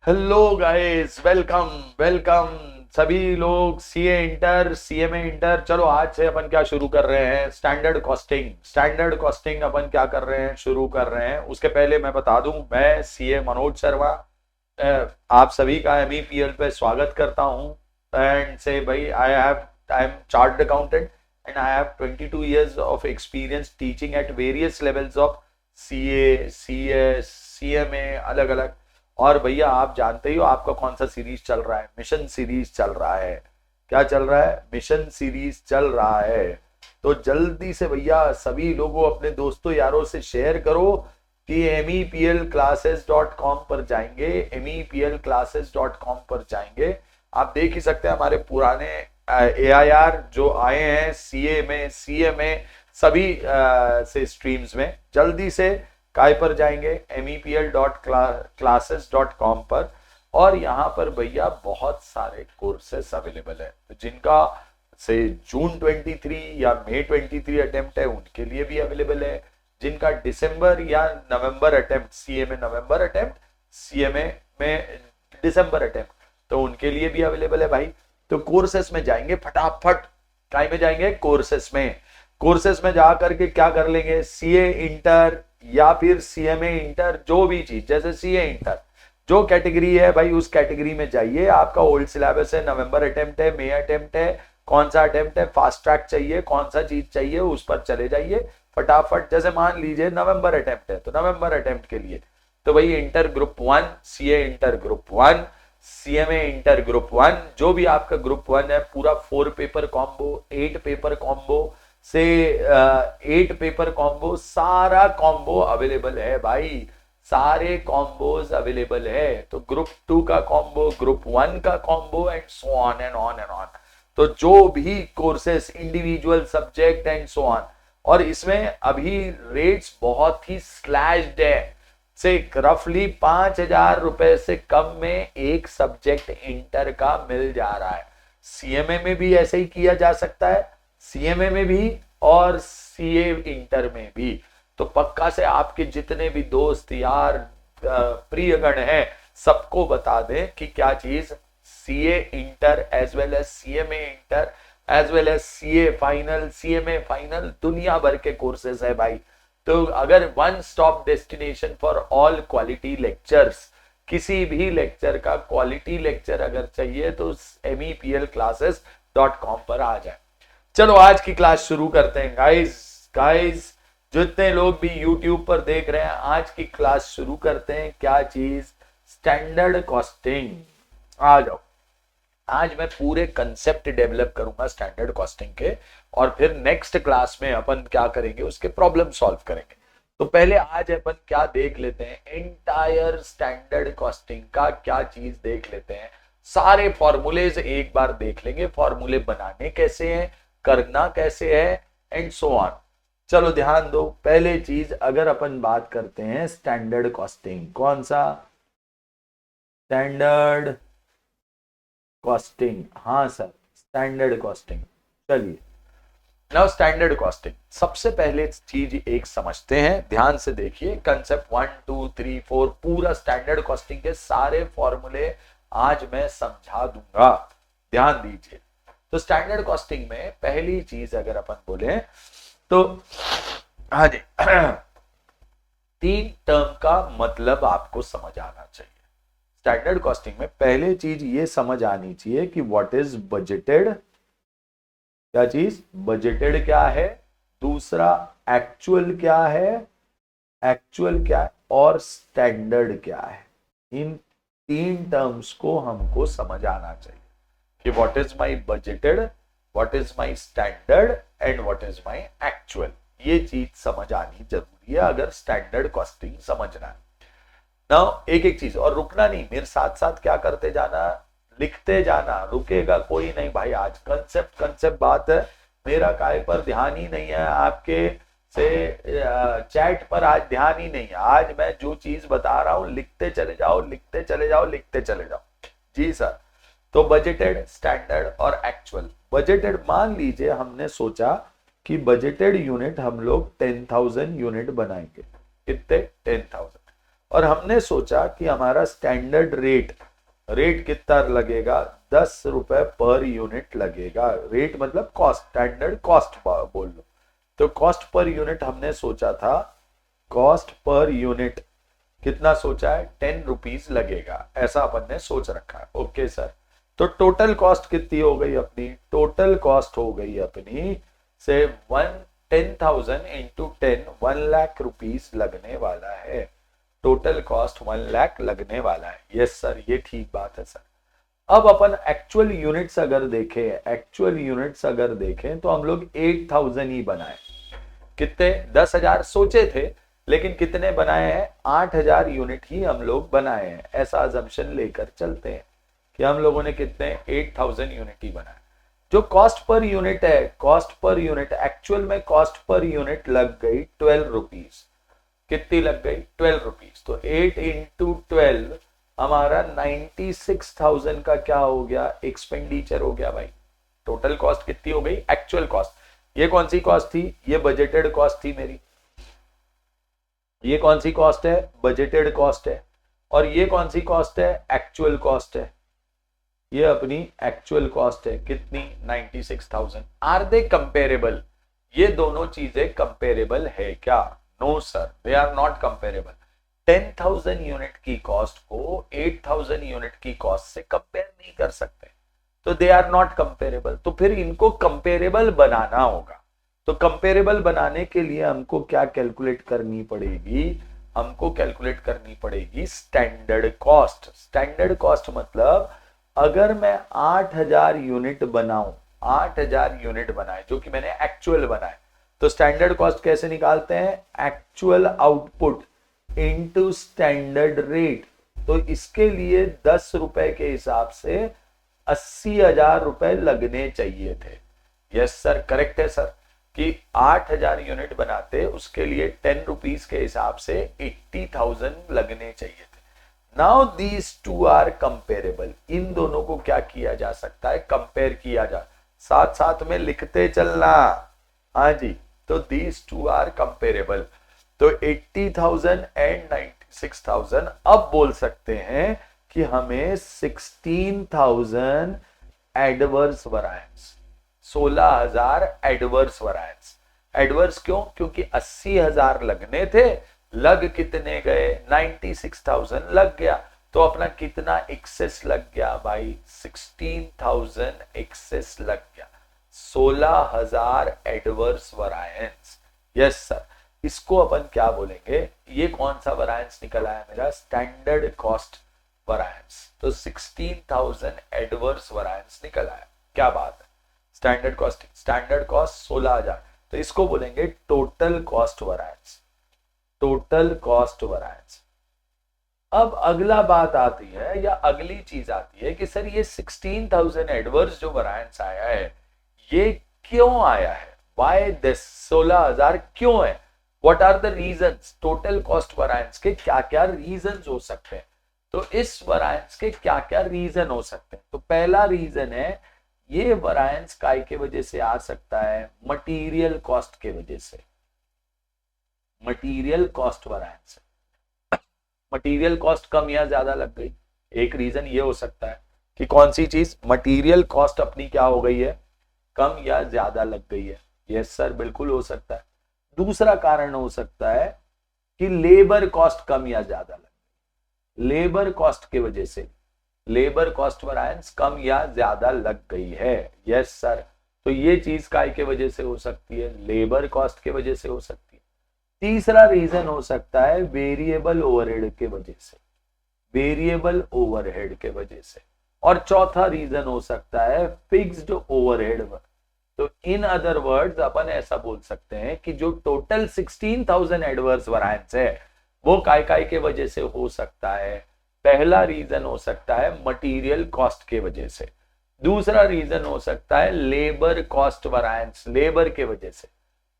Hello guys, welcome welcome सभी लोग। CA inter, CMA inter. चलो आज से अपन क्या शुरू कर रहे हैं, स्टैंडर्ड कॉस्टिंग। स्टैंडर्ड कॉस्टिंग अपन क्या कर रहे हैं, शुरू कर रहे हैं। उसके पहले मैं बता दूं, मैं सीए मनोज शर्मा आप सभी का एमईपीएल पे स्वागत करता हूं। एंड से भाई I am chartered accountant and I have 22 years of experience teaching at various levels of CA, CS, CMA, अलग अलग। और भैया आप जानते ही हो आपका कौन सा सीरीज चल रहा है, मिशन सीरीज चल रहा है। क्या चल रहा है? मिशन सीरीज चल रहा है। तो जल्दी से भैया सभी लोगों, अपने दोस्तों यारों से शेयर करो कि MEPLclasses.com पर जाएंगे, MEPLclasses.com पर जाएंगे। आप देख ही सकते हैं हमारे पुराने AIR जो आए हैं सीए में, सीए में, सभी से स्ट्रीम्स में। जल्दी से काय पर जाएंगे, MEPL.classes.com पर। और यहाँ पर भैया बहुत सारे कोर्सेस अवेलेबल है, तो जिनका से जून 23 या मई 23 अटेम्प्ट है उनके लिए भी अवेलेबल है। जिनका दिसंबर या नवंबर अटेम्प्ट, सीए में नवंबर अटेम्प्ट, सीएमए में दिसंबर अटेम्प्ट, तो उनके लिए भी अवेलेबल है भाई। तो कोर्सेस में जाएंगे फटाफट। काय में जाएंगे? कोर्सेस में। कोर्सेस में जा करके क्या कर लेंगे, सीए इंटर या फिर सीएमए इंटर, जो भी चीज, जैसे सीए इंटर जो कैटेगरी है भाई, उस कैटेगरी में जाइए। आपका ओल्ड सिलेबस है, नवंबर अटेम्प्ट है, मई अटेम्प्ट है, कौन सा अटेम्प्ट है, फास्ट ट्रैक चाहिए, कौन सा चीज चाहिए, उस पर चले जाइए फटाफट। जैसे मान लीजिए नवंबर अटेम्प्ट है, तो नवंबर अटेम्प्ट के लिए तो भाई inter group 1, CA inter group 1, CMA inter group 1, जो भी आपका ग्रुप 1 है, पूरा 4 पेपर कॉम्बो, 8 पेपर कॉम्बो से 8 पेपर कॉम्बो, सारा कॉम्बो अवेलेबल है भाई। सारे कॉम्बोज अवेलेबल है। तो ग्रुप 2 का कॉम्बो, ग्रुप 1 का combo, and so on and on and on. तो जो भी courses, individual subject and so on. और इसमें अभी रेट्स बहुत ही स्लैश्ड है। से रफली 5,000 रुपए से कम में एक सब्जेक्ट इंटर का मिल जा रहा है। सीएमए में भी ऐसे ही किया जा सकता है, सीएमए में भी और सीए इंटर में भी। तो पक्का से आपके जितने भी दोस्त यार, प्रियगण हैं, सबको बता दें कि क्या चीज, CA inter as well as CMA inter as well as CA final, CMA final, दुनिया भर के कोर्सेज है भाई। तो अगर one stop destination for all quality lectures, किसी भी लेक्चर का क्वालिटी लेक्चर अगर चाहिए तो MEPLclasses.com पर आ जाए। चलो आज की क्लास शुरू करते हैं गाइस। गाइस जितने लोग भी YouTube पर देख रहे हैं, आज की क्लास शुरू करते हैं। क्या चीज? Standard costing. आ जाओ। आज मैं पूरे कंसेप्ट डेवलप करूंगा स्टैंडर्ड कॉस्टिंग के, और फिर नेक्स्ट क्लास में अपन क्या करेंगे, उसके प्रॉब्लम सॉल्व करेंगे। तो पहले आज अपन क्या देख लेते हैं, एंटायर स्टैंडर्ड कॉस्टिंग का क्या चीज देख लेते हैं। सारे फॉर्मूलेज एक बार देख लेंगे, फॉर्मूले बनाने कैसे हैं, करना कैसे है, एंड सो ऑन। चलो ध्यान दो। पहले चीज अगर अपन बात करते हैं स्टैंडर्ड कॉस्टिंग, कौन सा? Standard costing. हाँ सर, स्टैंडर्ड कॉस्टिंग। चलिए नाउ स्टैंडर्ड कॉस्टिंग, सबसे पहले चीज एक समझते हैं। ध्यान से देखिए, कंसेप्ट 1 2 3 4 पूरा स्टैंडर्ड कॉस्टिंग के सारे फॉर्मूले आज मैं समझा दूंगा, ध्यान दीजिए। तो स्टैंडर्ड कॉस्टिंग में पहली चीज अगर अपन बोले तो, हाँ जी, 3 टर्म का मतलब आपको समझ आना चाहिए। स्टैंडर्ड कॉस्टिंग में पहले चीज ये समझ आनी चाहिए कि व्हाट इज बजटेड। क्या चीज? बजटेड क्या है। दूसरा एक्चुअल क्या है, एक्चुअल क्या है, और स्टैंडर्ड क्या है। इन 3 टर्म्स को हमको समझ आना चाहिए कि what is my budgeted, what is my standard, and what is my actual. ये चीज समझ आनी जरूरी है अगर स्टैंडर्ड कॉस्टिंग समझना है। नाउ एक एक चीज, और रुकना नहीं, मेरे साथ साथ क्या करते जाना, लिखते जाना, रुकेगा कोई नहीं भाई। आज कंसेप्ट कंसेप्ट बात है, मेरा काय पर ध्यान ही नहीं है, आपके से चैट पर आज ध्यान ही नहीं है। आज मैं जो चीज बता रहा हूं लिखते चले जाओ, लिखते चले जाओ, लिखते चले जाओ। जी सर। तो बजटेड, स्टैंडर्ड और एक्चुअल। बजटेड, मान लीजिए हमने सोचा कि बजटेड यूनिट हम लोग 10,000 यूनिट बनाएंगे। कितने? 10,000। और हमने सोचा कि हमारा स्टैंडर्ड रेट कितना लगेगा, 10 रुपए पर यूनिट लगेगा। रेट मतलब कॉस्ट, स्टैंडर्ड कॉस्ट बोल लो। तो कॉस्ट पर यूनिट हमने सोचा था, कॉस्ट पर यूनिट कितना सोचा है, 10 रुपीज लगेगा, ऐसा अपन ने सोच रखा है। ओके सर, तो टोटल कॉस्ट कितनी हो गई अपनी, टोटल कॉस्ट हो गई अपनी से 10,000 इंटू 10, 1 लाख रुपीज लगने वाला है। टोटल कॉस्ट 1 लाख लगने वाला है। यस सर, ये ठीक बात है सर। अब अपन एक्चुअल यूनिट्स अगर देखें तो हम लोग 8,000 ही बनाए। कितने, 10,000 सोचे थे, लेकिन कितने बनाए हैं, 8,000 यूनिट ही हम लोग बनाए हैं। ऐसा अजम्पशन लेकर चलते हैं कि हम लोगों ने कितने, 8,000 यूनिट ही बनाए। जो कॉस्ट पर यूनिट है, कॉस्ट पर यूनिट एक्चुअल में कॉस्ट पर यूनिट लग गई 12 रुपीज। कितनी लग गई, 12 रुपीज। तो 8 इंटू 12 हमारा 96,000 का क्या हो गया, एक्सपेंडिचर हो गया भाई। टोटल कॉस्ट कितनी हो गई, एक्चुअल कॉस्ट। ये कौन सी कॉस्ट थी, ये बजटेड कॉस्ट थी मेरी। ये कौन सी कॉस्ट है, बजटेड कॉस्ट है। और ये कौन सी कॉस्ट है, एक्चुअल कॉस्ट है। ये अपनी एक्चुअल कॉस्ट है, कितनी, 96,000। आर दे कंपेरेबल, ये दोनों चीजें कंपेरेबल है क्या, no sir, they are not comparable. 10,000 unit की कॉस्ट को 8,000 यूनिट की कॉस्ट से कंपेयर नहीं कर सकते, तो दे आर नॉट कंपेरेबल। तो फिर इनको कंपेरेबल बनाना होगा। तो कंपेरेबल बनाने के लिए हमको क्या कैलकुलेट करनी पड़ेगी, हमको कैलकुलेट करनी पड़ेगी स्टैंडर्ड कॉस्ट। स्टैंडर्ड कॉस्ट मतलब अगर मैं 8,000 यूनिट बनाऊं, 8,000 यूनिट बनाए जो कि मैंने एक्चुअल बनाए, तो स्टैंडर्ड कॉस्ट कैसे निकालते हैं, actual output into standard rate. तो इसके लिए 10 रुपए के हिसाब से 80,000 रुपए लगने चाहिए थे। यस सर, करेक्ट है सर, कि 8,000 यूनिट बनाते उसके लिए 10 रुपीज के हिसाब से 80,000 लगने चाहिए थे। Now these two are comparable. इन दोनों को क्या किया जा सकता है, कंपेयर किया जा, साथ साथ में लिखते चलना। हाँ जी, तो दीज टू आर कंपेरेबल। तो 80,000 एंड 96,000 अब बोल सकते हैं कि हमें 16,000 adverse variance, 16,000 adverse variance. Adverse क्यों, क्योंकि 80,000 लगने थे, लग कितने गए, 96,000 लग गया। तो अपना कितना एक्सेस लग गया भाई, 16,000 एक्सेस लग गया, 16,000 एडवर्स वरायंस। यस सर, इसको अपन क्या बोलेंगे, ये कौन सा वरायंस निकल आया मेरा, स्टैंडर्ड कॉस्ट वरायंस। तो 16,000 एडवर्स वरायंस निकल आया, क्या बात है। स्टैंडर्ड कॉस्ट 16,000, तो इसको बोलेंगे total cost variance, total cost variance. अब अगला बात आती है, या अगली चीज आती है कि सर ये 16,000 एडवर्स जो वरायंस आया है, ये क्यों आया है, वाई दिस 16,000 क्यों है, what are the reasons. Total cost variance के क्या क्या रीजंस हो सकते हैं, तो इस वरायंस के क्या क्या रीजन हो सकते हैं। तो पहला रीजन है, ये वरायंस काय के वजह से आ सकता है, मटीरियल कॉस्ट के वजह से, material cost variance. Material cost कम या ज्यादा लग गई, एक रीजन ये हो सकता है कि कौन सी चीज, मटीरियल कॉस्ट अपनी क्या हो गई है, कम या ज्यादा लग गई है। यस सर, बिल्कुल हो सकता है। दूसरा कारण हो सकता है कि लेबर कॉस्ट कम या ज्यादा लग गई, लेबर कॉस्ट के वजह से, लेबर कॉस्ट वरायंस कम या ज्यादा लग गई है। यस सर, तो ये चीज काय के वजह से हो सकती है, लेबर कॉस्ट के वजह से हो सकती है। तीसरा रीजन हो सकता है वेरिएबल ओवरहेड के वजह से, वेरिएबल ओवरहेड के वजह से। और चौथा रीजन हो सकता है फिक्स्ड ओवरहेड। तो इन अदर वर्ड्स अपन ऐसा बोल सकते हैं कि जो टोटल 16,000 एडवर्स वरायंस है वो काय के वजह से हो सकता है। पहला रीजन हो सकता है मटेरियल कॉस्ट के वजह से, दूसरा रीजन हो सकता है लेबर कॉस्ट वरायंस, लेबर के वजह से,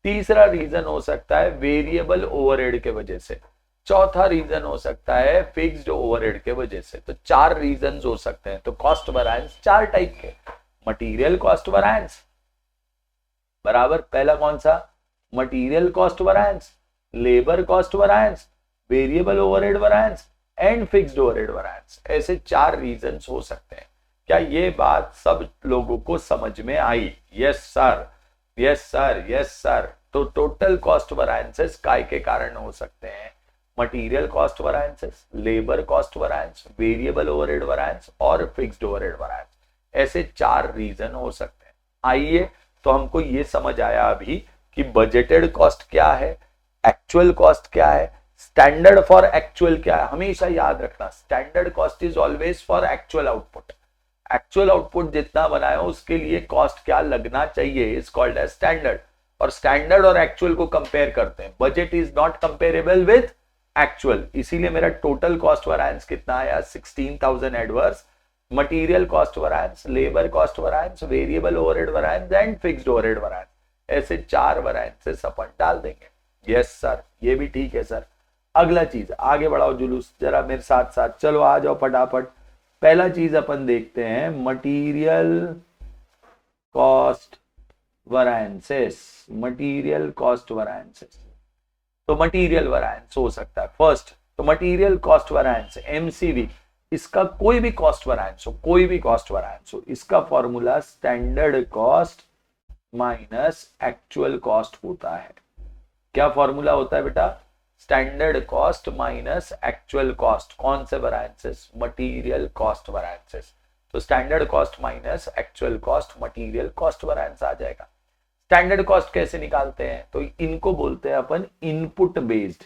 तीसरा रीजन हो सकता है वेरिएबल ओवरहेड के वजह से, चौथा रीजन हो सकता है फिक्स्ड ओवरहेड के वजह से। तो 4 रीजन हो सकते हैं। तो कॉस्ट वरायंस 4 टाइप के, मटेरियल कॉस्ट वरायंस बराबर, पहला कौन सा, material cost variance, labour cost variance, variable overhead variance and fixed overhead variance. ऐसे 4 रीजंस हो सकते हैं। क्या ये बात सब लोगों को समझ में आई? Yes sir, yes sir, yes sir. तो टोटल कॉस्ट वैरिएंसेस काय के कारण हो सकते हैं? Material cost variances, labour cost variance, variable overhead variance और फिक्स्ड ओवरहेड वैरिएंस। ऐसे 4 रीजन हो सकते हैं। आइए, तो हमको ये समझ आया अभी कि बजटेड कॉस्ट क्या है, एक्चुअल कॉस्ट क्या है, स्टैंडर्ड फॉर एक्चुअल क्या है। हमेशा याद रखना, standard cost is always for actual output. Actual output जितना बनाया उसके लिए कॉस्ट क्या लगना चाहिए इज कॉल्ड एज स्टैंडर्ड। और स्टैंडर्ड और एक्चुअल को कंपेयर करते हैं। Budget is not comparable with actual, इसीलिए मेरा टोटल कॉस्ट वैरिएंस कितना आया? 16,000 adverse. Material cost variance, labour cost variance, variable overhead variance and fixed overhead variance. ऐसे 4 वैरिएंसेस अपन डाल देंगे। यस सर, ये भी ठीक है सर। अगला चीज, आगे बढ़ाओ जुलूस जरा मेरे साथ साथ, चलो आ जाओ फटाफट। पहला चीज अपन देखते हैं material cost variances. Material cost variances, तो मटेरियल वैरिएंस हो सकता है फर्स्ट। तो मटेरियल कॉस्ट वैरिएंस एमसीवी, इसका कोई भी कॉस्ट वैरिएंस हो, कोई भी कॉस्ट वैरिएंस हो, इसका formula standard cost minus actual cost होता है। क्या फॉर्मूला होता है बेटा? Standard cost minus actual cost. कौन से वैरिएंसेस? Material cost variances. तो standard cost minus actual cost material cost variance आ जाएगा। स्टैंडर्ड कॉस्ट कैसे निकालते हैं? तो इनको बोलते हैं अपन इनपुट बेस्ड।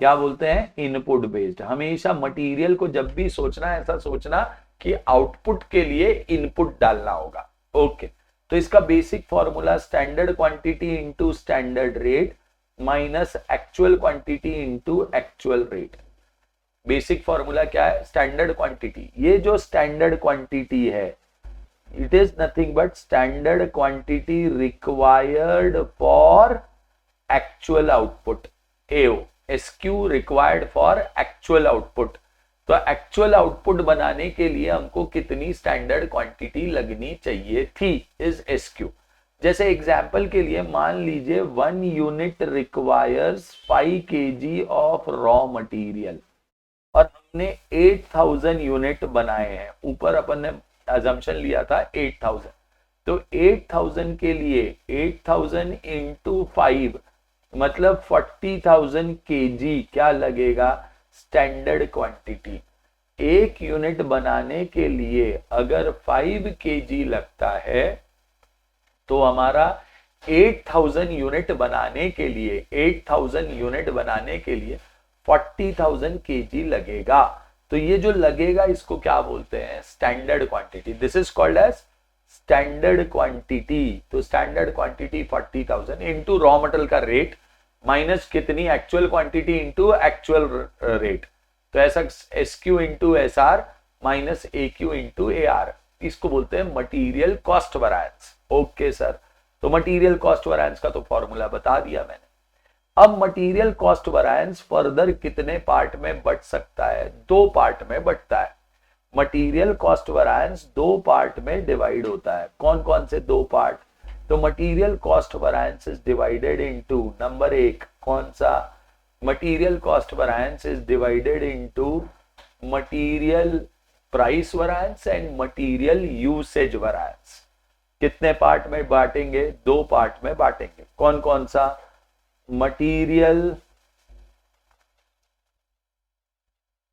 क्या बोलते हैं? Input based. हमेशा मटेरियल को जब भी सोचना, ऐसा सोचना कि आउटपुट के लिए इनपुट डालना होगा। ओके, तो इसका basic formula standard quantity into standard rate minus actual quantity into actual rate. Basic formula क्या है? Standard quantity. ये जो स्टैंडर्ड क्वांटिटी है, it is nothing but standard quantity required for actual output, AO, SQ required for actual output। तो actual output बनाने के लिए हमको कितनी स्टैंडर्ड क्वांटिटी लगनी चाहिए थी इज SQ। जैसे एग्जांपल के लिए मान लीजिए 1 unit requires 5 kg of raw material और हमने 8000 यूनिट बनाए हैं। ऊपर अपन ने assumption लिया था 8000, तो 8000 के लिए 8000 इंटू 5 मतलब 40,000 kg क्या लगेगा? Standard quantity. एक यूनिट बनाने के लिए अगर 5 kg लगता है तो हमारा 8000 यूनिट बनाने के लिए 8000 यूनिट बनाने के लिए 40,000 kg लगेगा। तो ये जो लगेगा इसको क्या बोलते हैं? Standard quantity. This is called as standard quantity. तो standard quantity 40,000 into raw material का रेट माइनस कितनी? Actual quantity into actual rate. तो ऐसा SQ into SR minus AQ into AR, इसको बोलते हैं material cost variance. Okay sir, तो material cost variance का तो फॉर्मूला बता दिया मैंने। अब मटेरियल कॉस्ट वैरिएंस फर्दर कितने पार्ट में बट सकता है? 2 पार्ट में बटता है। मटेरियल कॉस्ट वैरिएंस 2 पार्ट में डिवाइड होता है। कौन कौन से 2 पार्ट? तो material cost variance is divided into, number 1 कौन सा? Material cost variance is divided into material price variance and material usage variance. कितने पार्ट में बांटेंगे? 2 पार्ट में बांटेंगे। कौन कौन सा? मटेरियल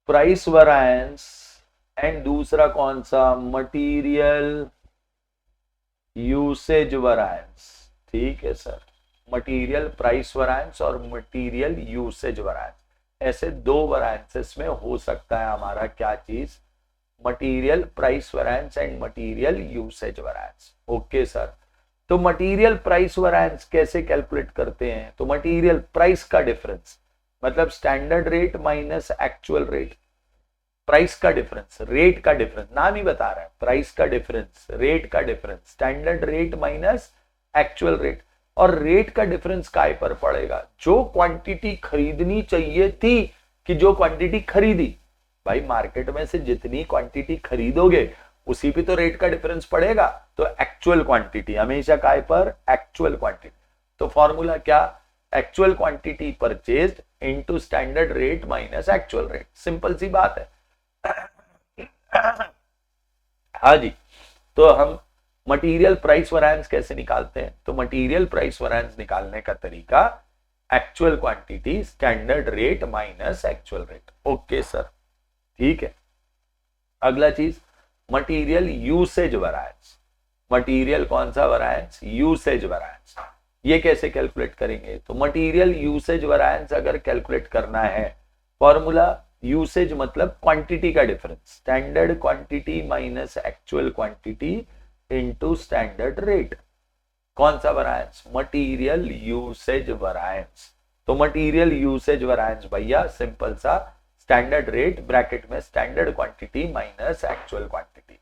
प्राइस वैरिएंस एंड दूसरा कौन सा? Material usage variance. ठीक है सर, मटेरियल प्राइस वैरिएंस और मटेरियल यूसेज वैरिएंस, ऐसे 2 वैरिएंसेस में हो सकता है हमारा क्या चीज? Material price variance and material usage variance. Okay sir, तो मटेरियल प्राइस वैरिएंस कैसे कैलकुलेट करते हैं? तो मटेरियल प्राइस का डिफरेंस मतलब standard rate minus actual rate. Price का डिफरेंस, रेट का डिफरेंस, नाम ही बता रहा है, प्राइस का डिफरेंस, रेट का difference, standard rate minus actual rate. और रेट का डिफरेंस काय पर पड़ेगा? जो क्वांटिटी खरीदनी चाहिए थी कि जो क्वांटिटी खरीदी। भाई मार्केट में से जितनी क्वांटिटी खरीदोगे उसी पे तो रेट का डिफरेंस पड़ेगा। तो एक्चुअल क्वांटिटी हमेशा काय पर? Actual quantity. तो फॉर्मूला क्या? Actual quantity purchased into standard rate minus actual rate, simple सी बात है। हाँ जी, तो हम मटेरियल प्राइस वैरिएंस कैसे निकालते हैं? तो मटेरियल प्राइस वैरिएंस निकालने का तरीका actual quantity standard rate minus actual rate. Okay sir, ठीक है। अगला चीज मटेरियल यूसेज वैरिएंस। मटेरियल कौन सा वैरिएंस? Usage variance. ये कैसे कैलकुलेट करेंगे? तो मटेरियल यूसेज वैरिएंस अगर कैलकुलेट करना है, फॉर्मूला यूसेज मतलब क्वांटिटी का difference, standard quantity minus actual quantity into standard rate. कौन सा वैरिएंस? Material usage variance. तो मटेरियल यूसेज वैरिएंस भैया सिंपल सा स्टैंडर्ड रेट ब्रैकेट में standard quantity minus actual quantity,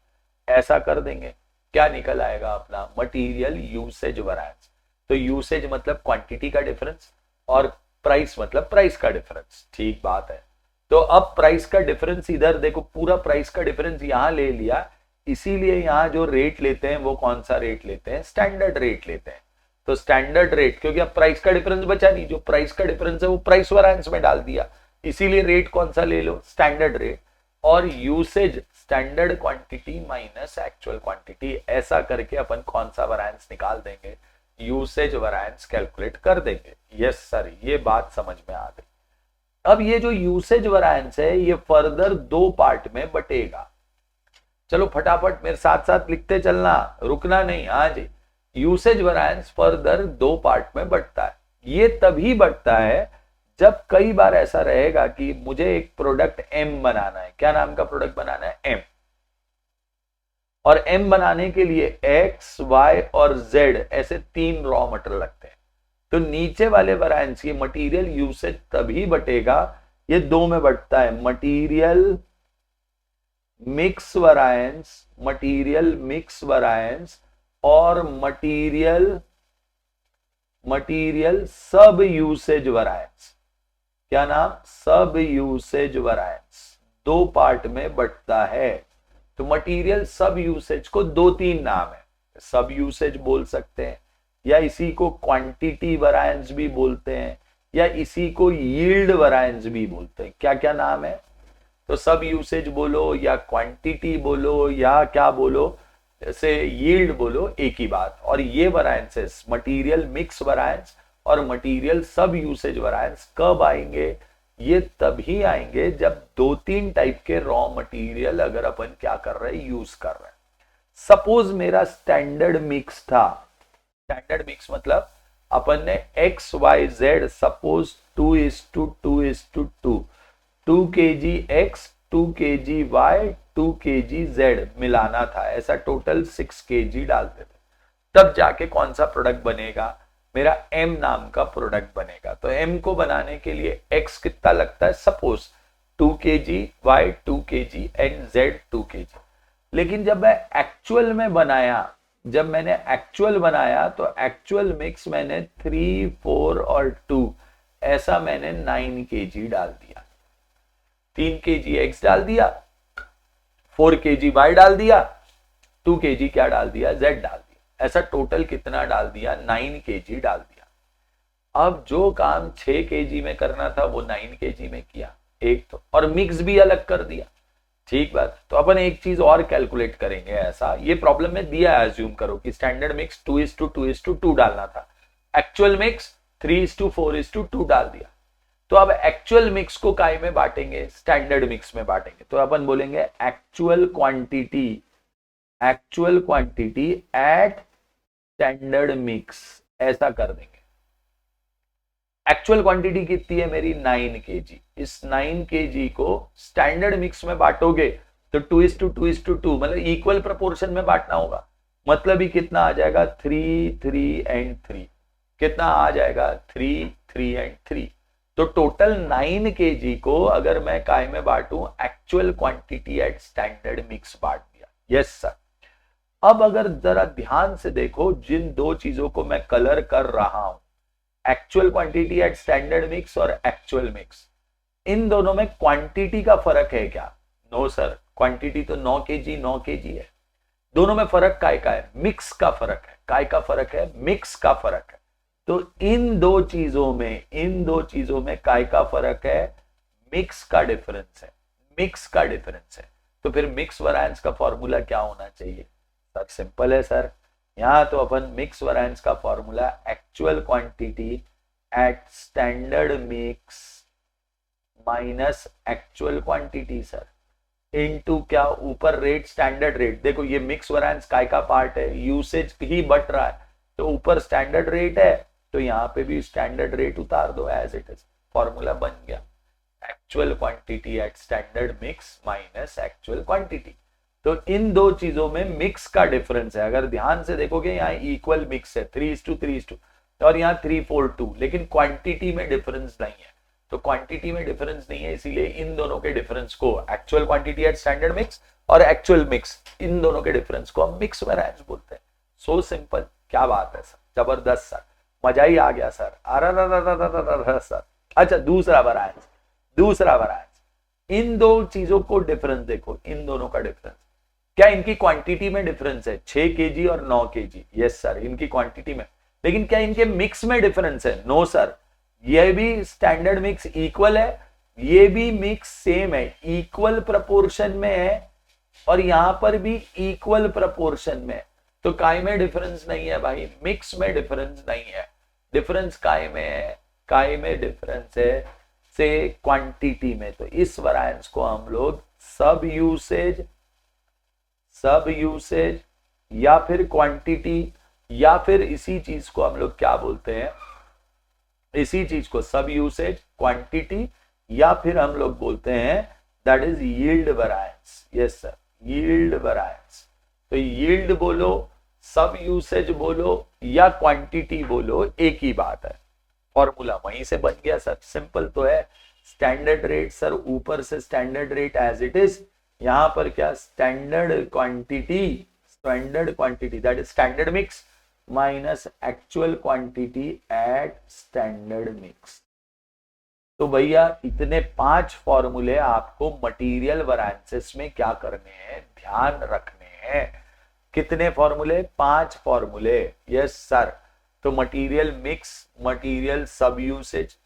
ऐसा कर देंगे। क्या निकल आएगा अपना? Material usage variance. तो यूसेज मतलब क्वांटिटी का डिफरेंस और प्राइस मतलब प्राइस का डिफरेंस। ठीक बात है। तो अब प्राइस का डिफरेंस इधर देखो, पूरा प्राइस का डिफरेंस यहां ले लिया, इसीलिए यहां जो रेट लेते हैं वो कौन सा रेट लेते हैं? स्टैंडर्ड रेट लेते हैं। तो स्टैंडर्ड रेट, क्योंकि अब प्राइस का डिफरेंस बचा नहीं, जो प्राइस का डिफरेंस है वो प्राइस वैरिएंस में डाल दिया, इसीलिए रेट कौन सा ले लो? Standard rate. और usage standard quantity minus actual quantity, ऐसा करके अपन कौन सा वैरिएंस निकाल देंगे? यूसेज वैरिएंस कैलकुलेट कर देंगे। यस सर, ये बात समझ में आ गई। अब ये जो यूसेज वैरिएंस है ये फर्दर दो पार्ट में बटेगा। चलो फटाफट मेरे साथ साथ लिखते चलना, रुकना नहीं। हाँ जी, यूसेज वैरिएंस फर्दर दो पार्ट में बटता है। ये तभी बटता है जब कई बार ऐसा रहेगा कि मुझे एक प्रोडक्ट एम बनाना है। क्या नाम का प्रोडक्ट बनाना है? एम। और एम बनाने के लिए एक्स, वाई और जेड ऐसे तीन रॉ मटेरियल लगते हैं। तो नीचे वाले वैरिएंस की मटेरियल यूसेज तभी बटेगा, ये दो में बटता है, material mix variance, material mix variance और मटेरियल सब यूसेज वैरिएंस। क्या नाम? सब यूसेज वैरिएंस। दो पार्ट में बटता है। तो मटेरियल सब यूसेज को दो तीन नाम है, सब यूसेज बोल सकते हैं, या इसी को क्वांटिटी वैरिएंस भी बोलते हैं, या इसी को यील्ड वैरिएंस भी बोलते हैं। क्या क्या नाम है? तो सब यूसेज बोलो या क्वांटिटी बोलो या क्या बोलो, जैसे यील्ड बोलो, एक ही बात। और ये वैरिएंसेस मटेरियल मिक्स वैरिएंस और मटेरियल सब यूसेज वैरिएंस कब आएंगे? ये तभी आएंगे जब दो तीन टाइप के रॉ मटेरियल अगर अपन क्या कर रहे हैं? यूज कर रहे हैं। सपोज मेरा स्टैंडर्ड मिक्स था। स्टैंडर्ड मिक्स मतलब अपन ने X Y Z suppose 2:2:2 2 kg x 2 kg y 2 kg z मिलाना था, ऐसा टोटल 6 kg डालते थे। तब जाके कौन सा प्रोडक्ट बनेगा? मेरा m नाम का प्रोडक्ट बनेगा। तो m को बनाने के लिए x कितना लगता है? Suppose 2 kg, y 2 kg and z 2 kg। लेकिन जब मैं एक्चुअल में बनाया, जब मैंने एक्चुअल बनाया तो एक्चुअल मिक्स मैंने 3, 4 और 2 ऐसा मैंने 9 kg डाल दिया। 3 kg x डाल दिया, 4 kg y डाल दिया, 2 kg क्या डाल दिया? z डाल दिया। ऐसा टोटल कितना डाल दिया? 9 kg डाल दिया। अब जो काम 6 kg में करना था वो 9 kg में किया एक तो, और मिक्स भी अलग कर दिया। ठीक बात। तो अपन एक चीज और कैलकुलेट करेंगे। ऐसा ये प्रॉब्लम में दिया है, अज्यूम करो कि स्टैंडर्ड मिक्स 2:2:2 डालना था, एक्चुअल मिक्स 3:4:2 डाल दिया। तो अब एक्चुअल मिक्स को काय में बांटेंगे? स्टैंडर्ड मिक्स में बांटेंगे। तो अपन बोलेंगे actual quantity at standard mix, ऐसा कर देंगे। एक्चुअल क्वांटिटी कितनी है मेरी? 9 kg। इस 9 kg को स्टैंडर्ड मिक्स में बांटोगे तो 2:2:2 मतलब इक्वल प्रोपोर्शन में बांटना होगा। मतलब ही कितना आ जाएगा? 3, 3 एंड 3। कितना आ जाएगा? 3, 3 एंड 3। तो टोटल 9 kg को अगर मैं काय में बांटूं? Actual quantity at standard mix बांट दिया। Yes sir. अब अगर जरा ध्यान से देखो, जिन दो चीजों को मैं कलर कर रहा हूं, actual quantity at standard mix और एक्चुअल मिक्स, इन दोनों में क्वांटिटी का फर्क है क्या? नो सर, क्वांटिटी तो 9 kg है। दोनों में फर्क काय का है? मिक्स का फर्क है। काय का फर्क है? मिक्स का फर्क है। तो इन दो चीजों में काय का फर्क है, मिक्स का डिफरेंस है, मिक्स का डिफरेंस है। तो फिर मिक्स वैरिएंस का फॉर्मूला क्या होना चाहिए सर? सिंपल है सर, यहां तो अपन मिक्स वैरिएंस का formula actual quantity at standard mix minus actual quantity sir, into क्या, ऊपर रेट स्टैंडर्ड रेट। देखो ये मिक्स वैरिएंस काय का पार्ट है, यूसेज ही बढ़ रहा है, तो ऊपर स्टैंडर्ड रेट है तो यहाँ पे भी स्टैंडर्ड रेट उतार दो एज इट इज, फॉर्मूला बन गया actual quantity at standard mix minus actual quantity. तो इन दो चीजों में मिक्स का डिफरेंस है। अगर ध्यान से देखोगे यहाँ इक्वल मिक्स है 3:3 और यहाँ 3:4:2, लेकिन क्वांटिटी में डिफरेंस नहीं है। तो क्वांटिटी में डिफरेंस नहीं है, इसीलिए इन दोनों के डिफरेंस को actual quantity at standard mix और एक्चुअल मिक्स, इन दोनों के डिफरेंस को हम मिक्स वैरिएंस बोलते हैं। सो सिंपल, क्या बात है सर, जबरदस्त सर, मजा ही आ गया सर, अरे सर। अच्छा दूसरा वैरिएंस, इन दो चीजों को डिफरेंस देखो, इन दोनों का डिफरेंस क्या, इनकी क्वांटिटी में डिफरेंस है 6 केजी और 9 केजी, यस सर इनकी क्वांटिटी में, लेकिन क्या इनके मिक्स में डिफरेंस है? नो सर, ये भी स्टैंडर्ड मिक्स इक्वल है, ये भी मिक्स सेम है, इक्वल प्रपोर्शन में है, और यहां पर भी इक्वल प्रपोर्शन में। तो काय में डिफरेंस नहीं है भाई, मिक्स में डिफरेंस नहीं है, डिफरेंस काय में है, काय में डिफरेंस है से क्वांटिटी में। तो इस वैरिएंस को हम लोग सब यूसेज या फिर क्वांटिटी, या फिर इसी चीज को हम लोग क्या बोलते हैं, इसी चीज को सब यूसेज, क्वांटिटी, या फिर हम लोग बोलते हैं that is yield variance. Yes sir, yield variance. तो यील्ड बोलो, सब यूसेज बोलो या क्वांटिटी बोलो, एक ही बात है, फॉर्मूला वहीं से बन गया सर, सिंपल तो है। स्टैंडर्ड रेट सर, ऊपर से standard rate as it is, यहां पर क्या, standard quantity that is standard mix minus actual quantity at standard mix. तो भैया इतने 5 फॉर्मूले आपको मटेरियल वैरिएंसेस में क्या करने हैं, ध्यान रखने हैं। कितने फॉर्मूले? 5 फॉर्मूले, यस सर। तो material mix, material sub usage,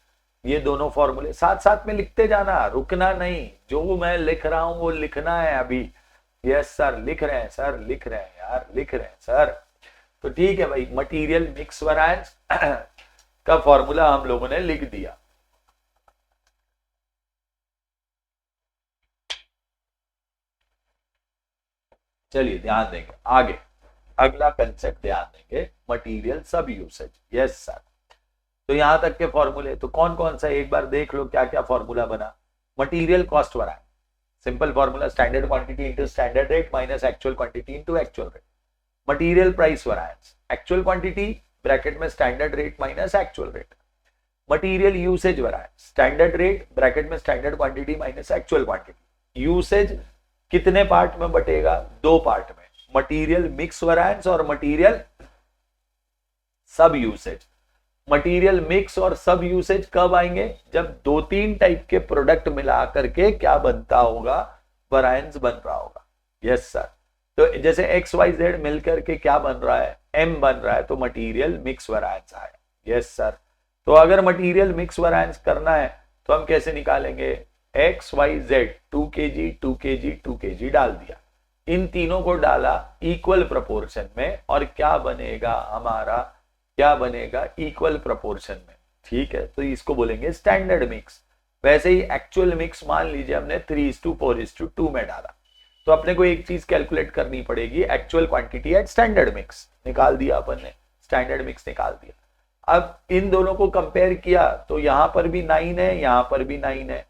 ये दोनों फॉर्मूले साथ साथ में लिखते जाना, रुकना नहीं, जो मैं लिख रहा हूं वो लिखना है अभी। यस सर, लिख रहे हैं सर, लिख रहे हैं यार, लिख रहे हैं सर। तो ठीक है भाई, मटेरियल मिक्स वैरिएंस का फॉर्मूला हम लोगों ने लिख दिया। चलिए ध्यान देंगे आगे, अगला कंसेप्ट ध्यान देंगे, material sub usage. Yes sir, तो यहां तक के फॉर्मूले तो कौन कौन सा, एक बार देख लो क्या क्या फॉर्मूला बना। Material cost variance, simple formula, standard quantity into standard rate minus actual quantity into actual rate. Material price variance, actual quantity bracket में standard rate minus actual rate. Material usage variance, standard rate bracket में standard quantity minus actual quantity. Usage कितने part में बटेगा? 2 part में, material mix variance और material sub usage. Material mix और sub usage कब आएंगे? जब 2-3 टाइप के प्रोडक्ट मिला करके क्या बनता होगा, वैरिएंस बन रहा होगा। यस सर, तो जैसे XYZ मिलकर के क्या बन रहा है, M बन रहा है, तो मटेरियल मिक्स वैरिएंस आया। यस सर, तो अगर मटेरियल मिक्स वैरिएंस करना है तो हम कैसे निकालेंगे? XYZ 2 kg 2 kg 2 kg डाल दिया, इन तीनों को डाला इक्वल प्रोपोर्शन में, और क्या बनेगा हमारा, क्या बनेगा, इक्वल प्रोपोर्शन में। ठीक है, तो इसको बोलेंगे स्टैंडर्ड मिक्स। वैसे ही एक्चुअल मिक्स मान लीजिए हमने 3:4:2 में डाला, तो अपने को एक चीज कैलकुलेट करनी पड़ेगी, actual quantity at standard mix, निकाल दिया अपन ने, स्टैंडर्ड मिक्स निकाल दिया। अब इन दोनों को कंपेयर किया तो यहां पर भी 9 है, यहां पर भी 9 है,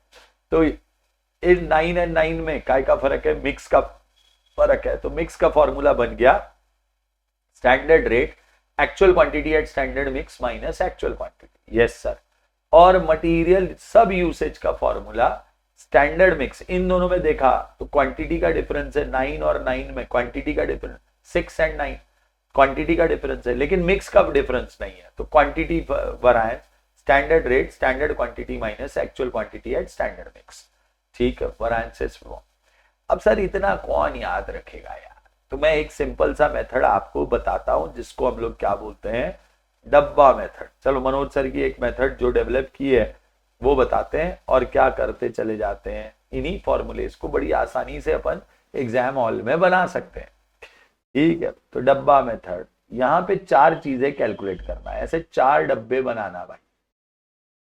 तो इन 9 और 9 में काय का फर्क है, मिक्स का फर्क है। तो मिक्स का फॉर्मूला बन गया standard rate actual quantity at standard mix minus actual quantity. Yes sir, और मटेरियल सब यूसेज का फॉर्मूला स्टैंडर्ड मिक्स, इन दोनों में देखा तो क्वांटिटी का डिफरेंस है 9 और 9 में, क्वांटिटी का डिफरेंस 6 और 9 क्वांटिटी का डिफरेंस है, लेकिन मिक्स का डिफरेंस नहीं है। तो quantity variance standard rate standard quantity minus actual quantity at standard mix. ठीक है, वैरिएंसेस। अब सर इतना कौन याद रखेगा यार, तो मैं एक सिंपल सा मेथड आपको बताता हूं जिसको हम लोग क्या बोलते हैं, डब्बा मेथड। चलो मनोज सर की एक मेथड जो डेवलप की है वो बताते हैं और क्या करते चले जाते हैं। इन्हीं फॉर्मूलेस को बड़ी आसानी से अपन एग्जाम हॉल में बना सकते हैं। ठीक है, तो डब्बा मेथड, यहाँ पे 4 चीजें कैलकुलेट करना है, ऐसे 4 डब्बे बनाना भाई।